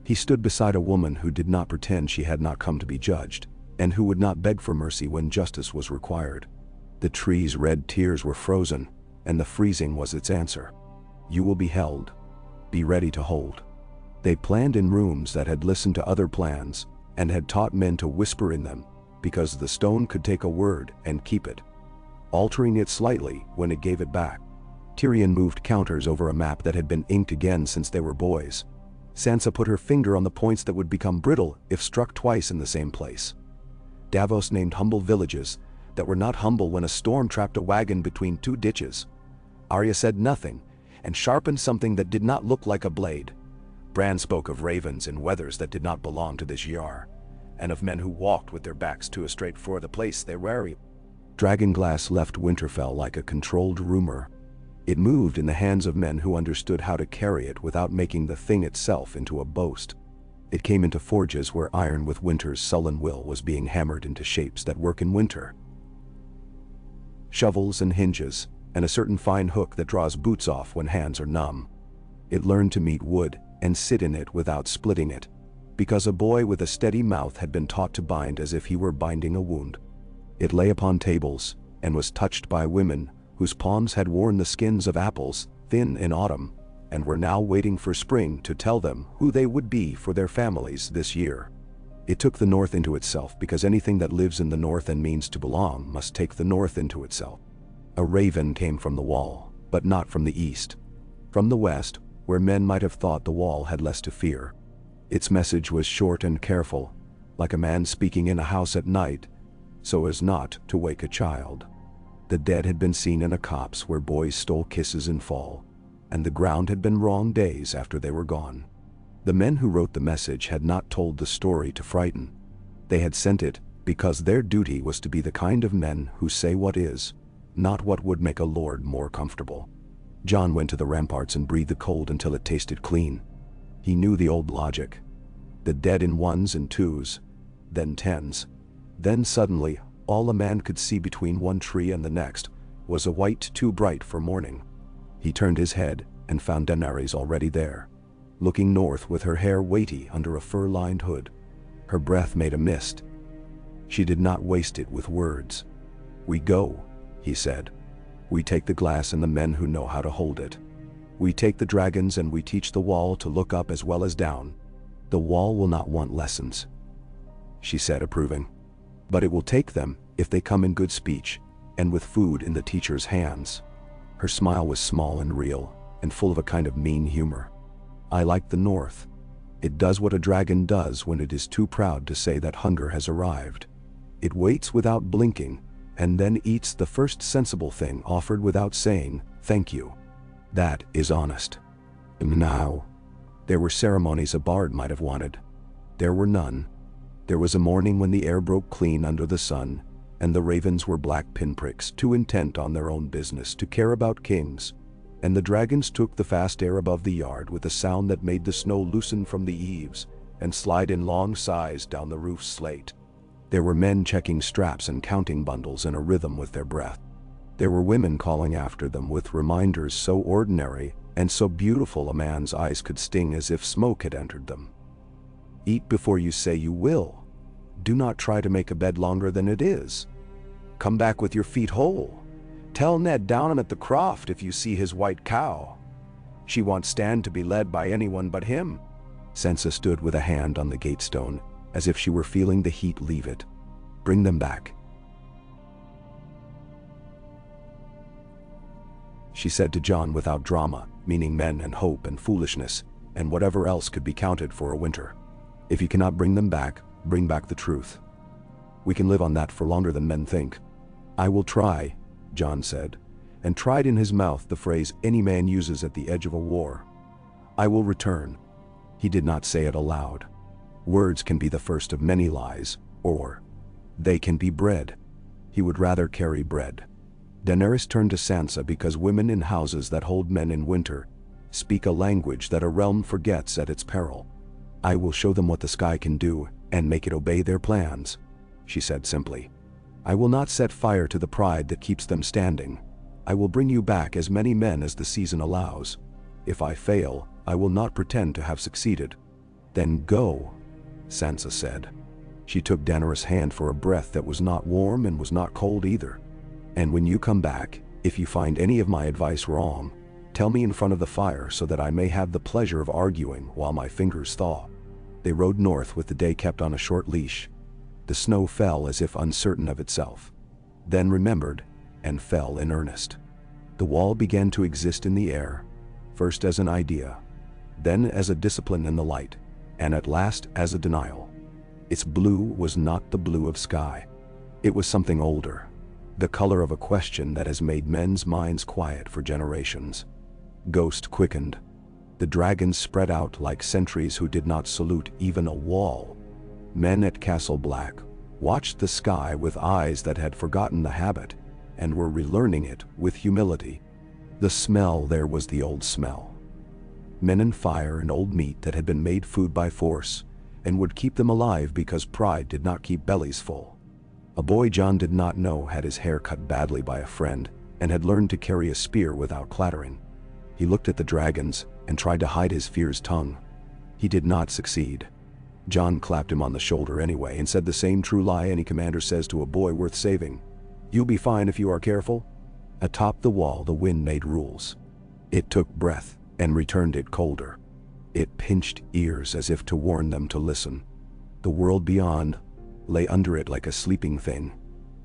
He stood beside a woman who did not pretend she had not come to be judged, and who would not beg for mercy when justice was required. The tree's red tears were frozen, and the freezing was its answer. "You will be held. Be ready to hold." They planned in rooms that had listened to other plans, and had taught men to whisper in them, because the stone could take a word and keep it, altering it slightly when it gave it back. Tyrion moved counters over a map that had been inked again since they were boys. Sansa put her finger on the points that would become brittle if struck twice in the same place. Davos named humble villages that were not humble when a storm trapped a wagon between two ditches. Arya said nothing, and sharpened something that did not look like a blade. Bran spoke of ravens and weathers that did not belong to this Yar, and of men who walked with their backs to a straight for the place they wary. Dragonglass left Winterfell like a controlled rumor. It moved in the hands of men who understood how to carry it without making the thing itself into a boast. It came into forges where iron with winter's sullen will was being hammered into shapes that work in winter. Shovels and hinges, and a certain fine hook that draws boots off when hands are numb. It learned to meet wood and sit in it without splitting it, because a boy with a steady mouth had been taught to bind as if he were binding a wound. It lay upon tables, and was touched by women whose palms had worn the skins of apples, thin in autumn, and were now waiting for spring to tell them who they would be for their families this year. It took the North into itself because anything that lives in the North and means to belong must take the North into itself. A raven came from the wall, but not from the east. From the west, where men might have thought the wall had less to fear. Its message was short and careful, like a man speaking in a house at night, so as not to wake a child. The dead had been seen in a copse where boys stole kisses in fall, and the ground had been wrong days after they were gone. The men who wrote the message had not told the story to frighten. They had sent it because their duty was to be the kind of men who say what is, not what would make a lord more comfortable. Jon went to the ramparts and breathed the cold until it tasted clean. He knew the old logic. The dead in ones and twos, then tens. Then suddenly, all a man could see between one tree and the next was a white too bright for morning. He turned his head and found Daenerys already there, looking north with her hair weighty under a fur-lined hood. Her breath made a mist. She did not waste it with words. "We go," he said. "We take the glass and the men who know how to hold it. We take the dragons and we teach the wall to look up as well as down. The wall will not want lessons," she said, approving. "But it will take them if they come in good speech and with food in the teacher's hands." Her smile was small and real and full of a kind of mean humor. "I like the North. It does what a dragon does when it is too proud to say that hunger has arrived. It waits without blinking and then eats the first sensible thing offered without saying, 'Thank you.' That is honest." Now, there were ceremonies a bard might have wanted. There were none. There was a morning when the air broke clean under the sun, and the ravens were black pinpricks, too intent on their own business to care about kings, and the dragons took the fast air above the yard with a sound that made the snow loosen from the eaves and slide in long sighs down the roof's slate. There were men checking straps and counting bundles in a rhythm with their breath. There were women calling after them with reminders so ordinary and so beautiful a man's eyes could sting as if smoke had entered them. "Eat before you say you will. Do not try to make a bed longer than it is. Come back with your feet whole. Tell Ned down at the croft if you see his white cow. She won't stand to be led by anyone but him." Sansa stood with a hand on the gatestone, as if she were feeling the heat leave it. "Bring them back," she said to Jon without drama, meaning men and hope and foolishness, and whatever else could be counted for a winter. "If you cannot bring them back, bring back the truth. We can live on that for longer than men think." "I will try," Jon said, and tried in his mouth the phrase any man uses at the edge of a war. "I will return." He did not say it aloud. Words can be the first of many lies, or they can be bread. He would rather carry bread. Daenerys turned to Sansa because women in houses that hold men in winter speak a language that a realm forgets at its peril. "I will show them what the sky can do and make it obey their plans," she said simply. "I will not set fire to the pride that keeps them standing. I will bring you back as many men as the season allows. If I fail, I will not pretend to have succeeded." "Then go," Sansa said. She took Daenerys' hand for a breath that was not warm and was not cold either. "And when you come back, if you find any of my advice wrong, tell me in front of the fire so that I may have the pleasure of arguing while my fingers thaw." They rode north with the day kept on a short leash. The snow fell as if uncertain of itself, then remembered, and fell in earnest. The wall began to exist in the air, first as an idea, then as a discipline in the light, and at last as a denial. Its blue was not the blue of sky. It was something older, the color of a question that has made men's minds quiet for generations. Ghost quickened. The dragons spread out like sentries who did not salute even a wall. Men at Castle Black watched the sky with eyes that had forgotten the habit and were relearning it with humility. The smell there was the old smell. Men and fire and old meat that had been made food by force and would keep them alive because pride did not keep bellies full. A boy Jon did not know had his hair cut badly by a friend and had learned to carry a spear without clattering. He looked at the dragons and tried to hide his fear's tongue. He did not succeed. Jon clapped him on the shoulder anyway and said the same true lie any commander says to a boy worth saving. "You'll be fine if you are careful." Atop the wall the wind made rules. It took breath and returned it colder. It pinched ears as if to warn them to listen. The world beyond lay under it like a sleeping thing,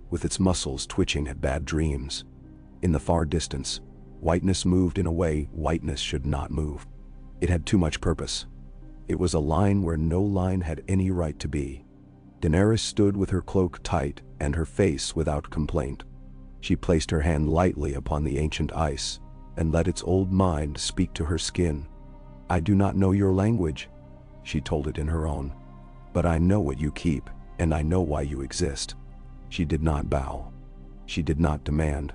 with its muscles twitching at bad dreams. In the far distance, whiteness moved in a way whiteness should not move. It had too much purpose. It was a line where no line had any right to be. Daenerys stood with her cloak tight and her face without complaint. She placed her hand lightly upon the ancient ice and let its old mind speak to her skin. "I do not know your language," she told it in her own, "but I know what you keep, and I know why you exist." She did not bow. She did not demand.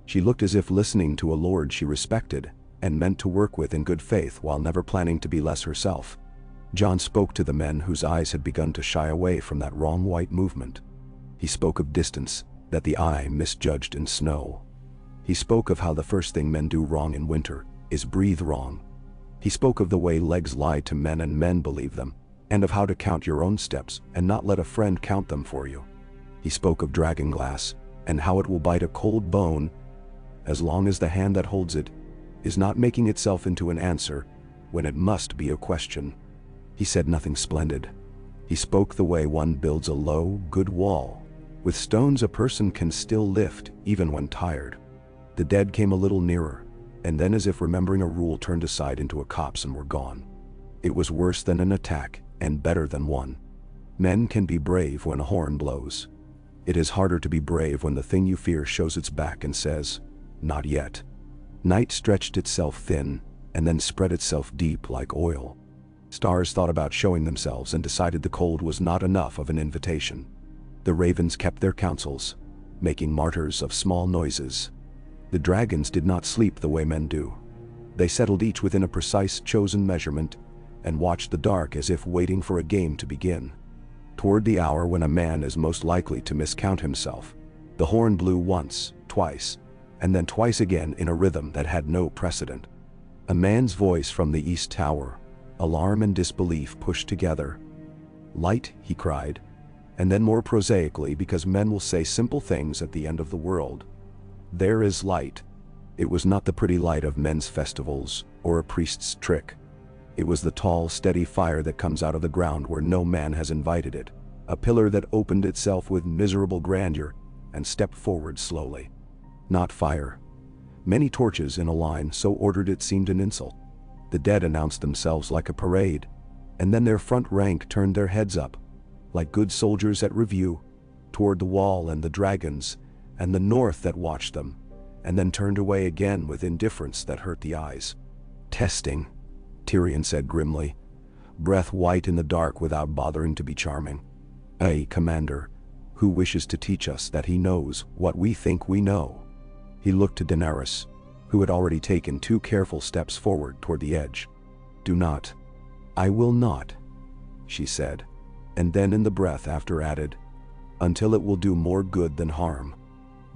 She looked as if listening to a lord she respected and meant to work with in good faith while never planning to be less herself. Jon spoke to the men whose eyes had begun to shy away from that wrong white movement. He spoke of distance that the eye misjudged in snow, He spoke of how the first thing men do wrong in winter is breathe wrong. He spoke of the way legs lie to men and men believe them, and of how to count your own steps and not let a friend count them for you. He spoke of dragonglass and how it will bite a cold bone as long as the hand that holds it is not making itself into an answer when it must be a question. He said nothing splendid. He spoke the way one builds a low, good wall. With stones a person can still lift even when tired. The dead came a little nearer, and then, as if remembering a rule, turned aside into a copse and were gone. It was worse than an attack and better than one. Men can be brave when a horn blows. It is harder to be brave when the thing you fear shows its back and says, "Not yet." Night stretched itself thin and then spread itself deep like oil. Stars thought about showing themselves and decided the cold was not enough of an invitation. The ravens kept their counsels, making martyrs of small noises. The dragons did not sleep the way men do. They settled each within a precise chosen measurement and watched the dark as if waiting for a game to begin. Toward the hour when a man is most likely to miscount himself, the horn blew once, twice, and then twice again in a rhythm that had no precedent. A man's voice from the east tower, alarm and disbelief pushed together. "Light," he cried, and then more prosaically, because men will say simple things at the end of the world, "There is light." It was not the pretty light of men's festivals or a priest's trick. It was the tall, steady fire that comes out of the ground where no man has invited it, a pillar that opened itself with miserable grandeur and stepped forward slowly. Not fire. Many torches in a line so ordered it seemed an insult. The dead announced themselves like a parade, and then their front rank turned their heads up, like good soldiers at review, toward the wall and the dragons, and the north that watched them, and then turned away again with indifference that hurt the eyes. "Testing," Tyrion said grimly, breath white in the dark without bothering to be charming. "A commander who wishes to teach us that he knows what we think we know." He looked to Daenerys, who had already taken 2 careful steps forward toward the edge. "Do not." "I will not," she said, and then in the breath after added, "until it will do more good than harm."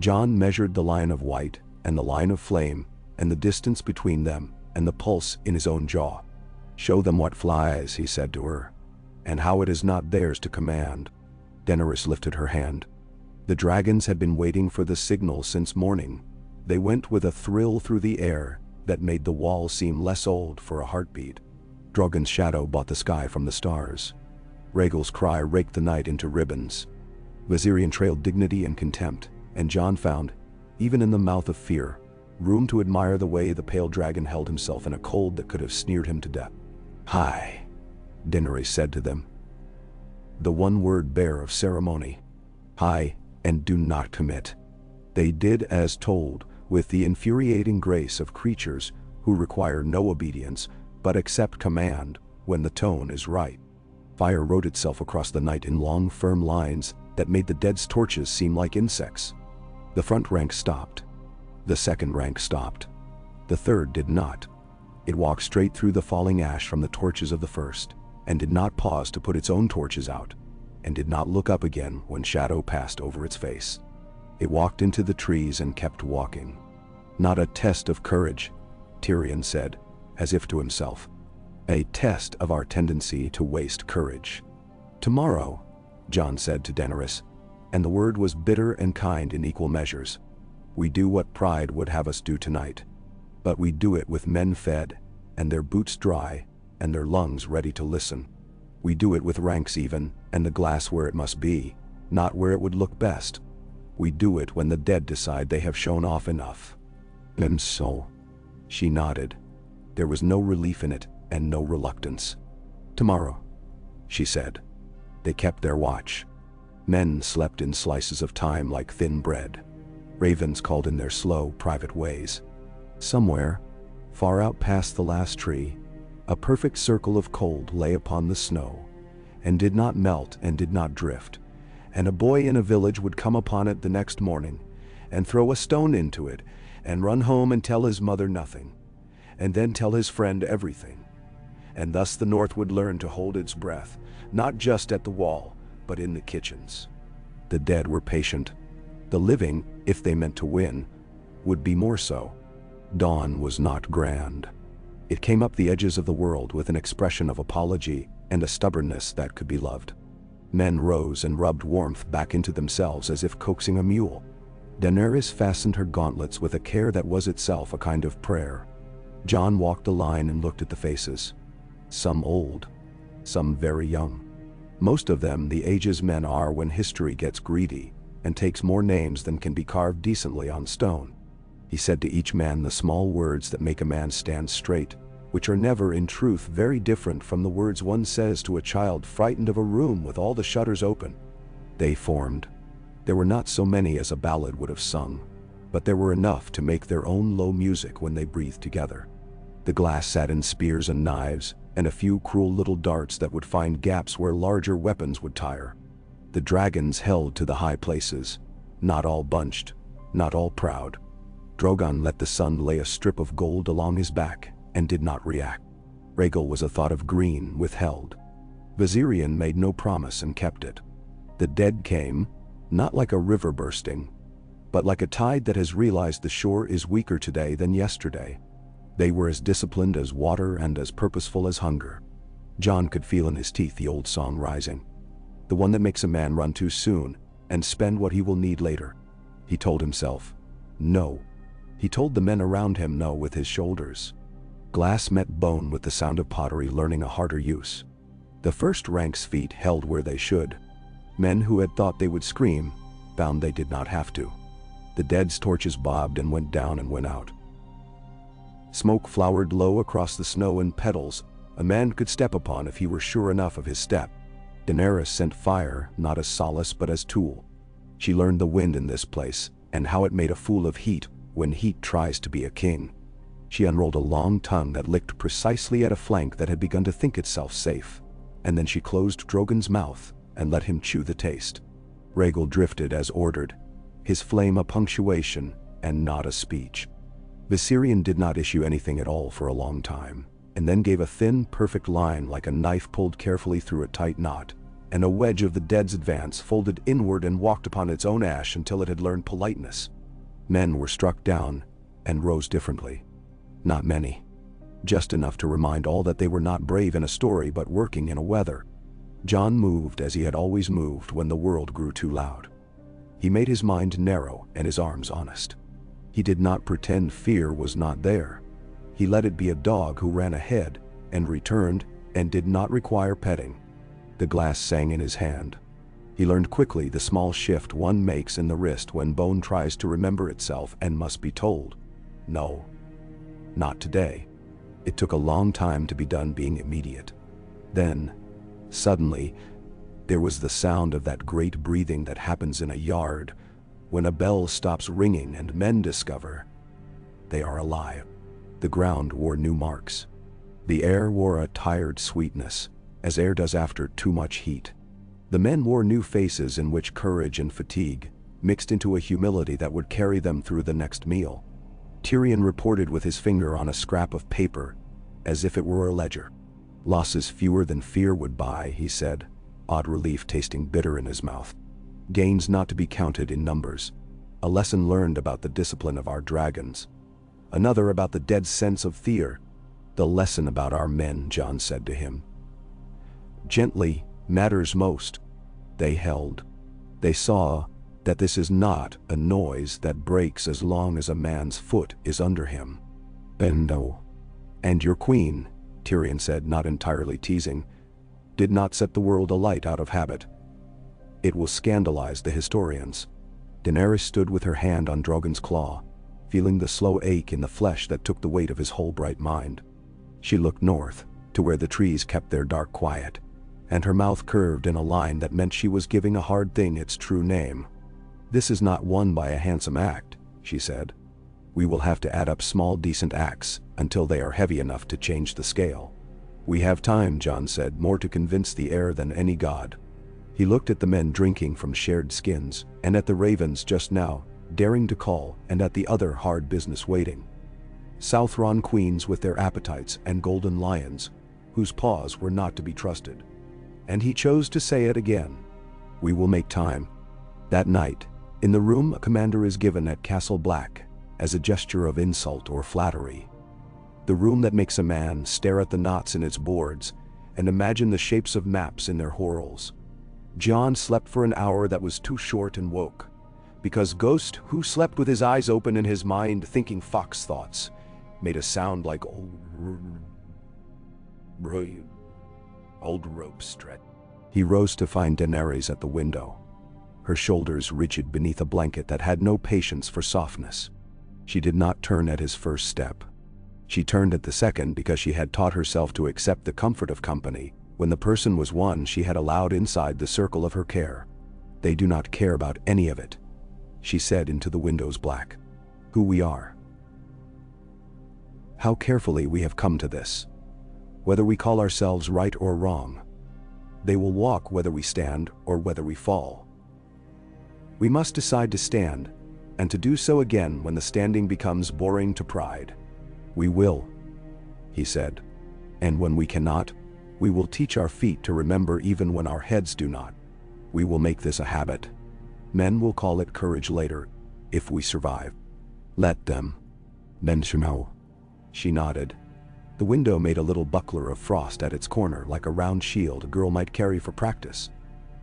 Jon measured the line of white and the line of flame and the distance between them and the pulse in his own jaw. "Show them what flies," he said to her, "and how it is not theirs to command." Daenerys lifted her hand. The dragons had been waiting for the signal since morning. They went with a thrill through the air that made the wall seem less old for a heartbeat. Drogon's shadow bought the sky from the stars. Rhaegal's cry raked the night into ribbons. Viserion trailed dignity and contempt, and Jon found, even in the mouth of fear, room to admire the way the pale dragon held himself in a cold that could have sneered him to death. "High," Daenerys said to them. The one word bare of ceremony. "High, and do not commit." They did as told, with the infuriating grace of creatures who require no obedience but accept command when the tone is right. Fire wrote itself across the night in long, firm lines that made the dead's torches seem like insects. The front rank stopped. The second rank stopped. The third did not. It walked straight through the falling ash from the torches of the first, and did not pause to put its own torches out, and did not look up again when shadow passed over its face. It walked into the trees and kept walking. "Not a test of courage," Tyrion said, as if to himself. "A test of our tendency to waste courage." "Tomorrow," Jon said to Daenerys, and the word was bitter and kind in equal measures, "we do what pride would have us do tonight. But we do it with men fed, and their boots dry, and their lungs ready to listen. We do it with ranks even, and the glass where it must be, not where it would look best. We do it when the dead decide they have shown off enough." "And so," she nodded. There was no relief in it, and no reluctance. "Tomorrow," she said. They kept their watch. Men slept in slices of time like thin bread. Ravens called in their slow, private ways. Somewhere, far out past the last tree, a perfect circle of cold lay upon the snow, and did not melt and did not drift, and a boy in a village would come upon it the next morning, and throw a stone into it, and run home and tell his mother nothing, and then tell his friend everything. And thus the North would learn to hold its breath, not just at the wall, but in the kitchens. The dead were patient. The living, if they meant to win, would be more so. Dawn was not grand. It came up the edges of the world with an expression of apology and a stubbornness that could be loved. Men rose and rubbed warmth back into themselves as if coaxing a mule. Daenerys fastened her gauntlets with a care that was itself a kind of prayer. Jon walked the line and looked at the faces. Some old, some very young. Most of them the ages men are when history gets greedy and takes more names than can be carved decently on stone. He said to each man the small words that make a man stand straight, which are never in truth very different from the words one says to a child frightened of a room with all the shutters open. They formed. There were not so many as a ballad would have sung, but there were enough to make their own low music when they breathed together. The glass sat in spears and knives, and a few cruel little darts that would find gaps where larger weapons would tire. The dragons held to the high places, not all bunched, not all proud. Drogon let the sun lay a strip of gold along his back and did not react. Rhaegal was a thought of green withheld. Viserion made no promise and kept it. The dead came, not like a river bursting, but like a tide that has realized the shore is weaker today than yesterday. They were as disciplined as water and as purposeful as hunger. Jon could feel in his teeth the old song rising. The one that makes a man run too soon and spend what he will need later. He told himself, no. He told the men around him no with his shoulders. Glass met bone with the sound of pottery learning a harder use. The first rank's feet held where they should. Men who had thought they would scream found they did not have to. The dead's torches bobbed and went down and went out. Smoke flowered low across the snow in petals a man could step upon if he were sure enough of his step. Daenerys sent fire not as solace but as tool. She learned the wind in this place and how it made a fool of heat when heat tries to be a king. She unrolled a long tongue that licked precisely at a flank that had begun to think itself safe, and then she closed Drogon's mouth and let him chew the taste. Rhaegal drifted as ordered, his flame a punctuation and not a speech. Viserion did not issue anything at all for a long time, and then gave a thin, perfect line like a knife pulled carefully through a tight knot, and a wedge of the dead's advance folded inward and walked upon its own ash until it had learned politeness. Men were struck down and rose differently. Not many. Just enough to remind all that they were not brave in a story but working in a weather. Jon moved as he had always moved when the world grew too loud. He made his mind narrow and his arms honest. He did not pretend fear was not there. He let it be a dog who ran ahead and returned and did not require petting. The glass sang in his hand. He learned quickly the small shift one makes in the wrist when bone tries to remember itself and must be told, no, not today. It took a long time to be done being immediate. Then, suddenly, there was the sound of that great breathing that happens in a yard when a bell stops ringing and men discover they are alive. The ground wore new marks. The air wore a tired sweetness, as air does after too much heat. The men wore new faces in which courage and fatigue mixed into a humility that would carry them through the next meal. Tyrion reported with his finger on a scrap of paper, as if it were a ledger. Losses fewer than fear would buy, he said, odd relief tasting bitter in his mouth. Gains not to be counted in numbers. A lesson learned about the discipline of our dragons. Another about the dead sense of fear. The lesson about our men, Jon said to him. Gently matters most. They held. They saw that this is not a noise that breaks as long as a man's foot is under him. And your queen, Tyrion said, not entirely teasing, did not set the world alight out of habit. It will scandalize the historians. Daenerys stood with her hand on Drogon's claw, feeling the slow ache in the flesh that took the weight of his whole bright mind. She looked north, to where the trees kept their dark quiet, and her mouth curved in a line that meant she was giving a hard thing its true name. This is not won by a handsome act, she said. We will have to add up small decent acts until they are heavy enough to change the scale. We have time, Jon said, more to convince the air than any god. He looked at the men drinking from shared skins, and at the ravens just now, daring to call, and at the other hard business waiting. Southron queens with their appetites and golden lions, whose paws were not to be trusted. And he chose to say it again. We will make time. That night, in the room a commander is given at Castle Black, as a gesture of insult or flattery. The room that makes a man stare at the knots in its boards and imagine the shapes of maps in their whorls. Jon slept for an hour that was too short and woke, because Ghost, who slept with his eyes open and his mind thinking fox thoughts, made a sound like old rope stretch. He rose to find Daenerys at the window, her shoulders rigid beneath a blanket that had no patience for softness. She did not turn at his first step. She turned at the second because she had taught herself to accept the comfort of company when the person was one she had allowed inside the circle of her care. They do not care about any of it, she said into the window's black. Who we are. How carefully we have come to this. Whether we call ourselves right or wrong. They will walk whether we stand or whether we fall. We must decide to stand, and to do so again when the standing becomes boring to pride. We will, he said. And when we cannot, we will teach our feet to remember even when our heads do not. We will make this a habit. Men will call it courage later, if we survive. Let them. Benshimo. She nodded. The window made a little buckler of frost at its corner like a round shield a girl might carry for practice.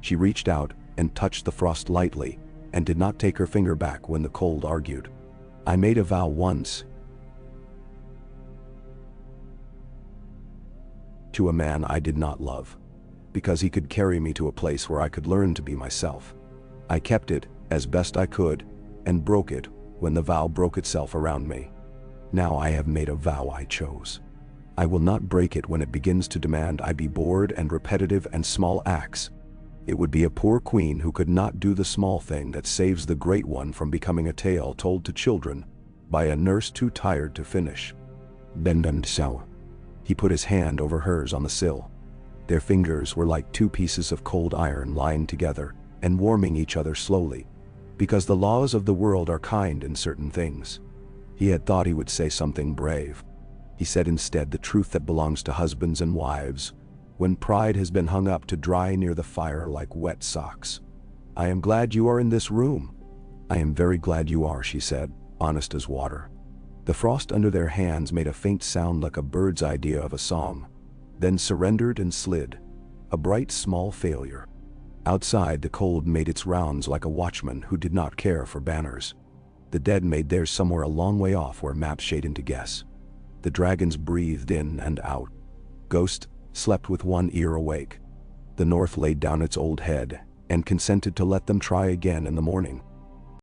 She reached out and touched the frost lightly, and did not take her finger back when the cold argued. I made a vow once. To a man I did not love, because he could carry me to a place where I could learn to be myself. I kept it as best I could, and broke it when the vow broke itself around me. Now I have made a vow I chose. I will not break it when it begins to demand I be bored and repetitive and small acts. It would be a poor queen who could not do the small thing that saves the great one from becoming a tale told to children by a nurse too tired to finish. Bendensau. He put his hand over hers on the sill. Their fingers were like two pieces of cold iron lying together and warming each other slowly, because the laws of the world are kind in certain things. He had thought he would say something brave. He said instead the truth that belongs to husbands and wives, when pride has been hung up to dry near the fire like wet socks. I am glad you are in this room. I am very glad you are, she said, honest as water. The frost under their hands made a faint sound like a bird's idea of a song, then surrendered and slid, a bright small failure. Outside the cold made its rounds like a watchman who did not care for banners. The dead made theirs somewhere a long way off where maps shade into guess. The dragons breathed in and out. Ghost slept with one ear awake. The north laid down its old head and consented to let them try again in the morning.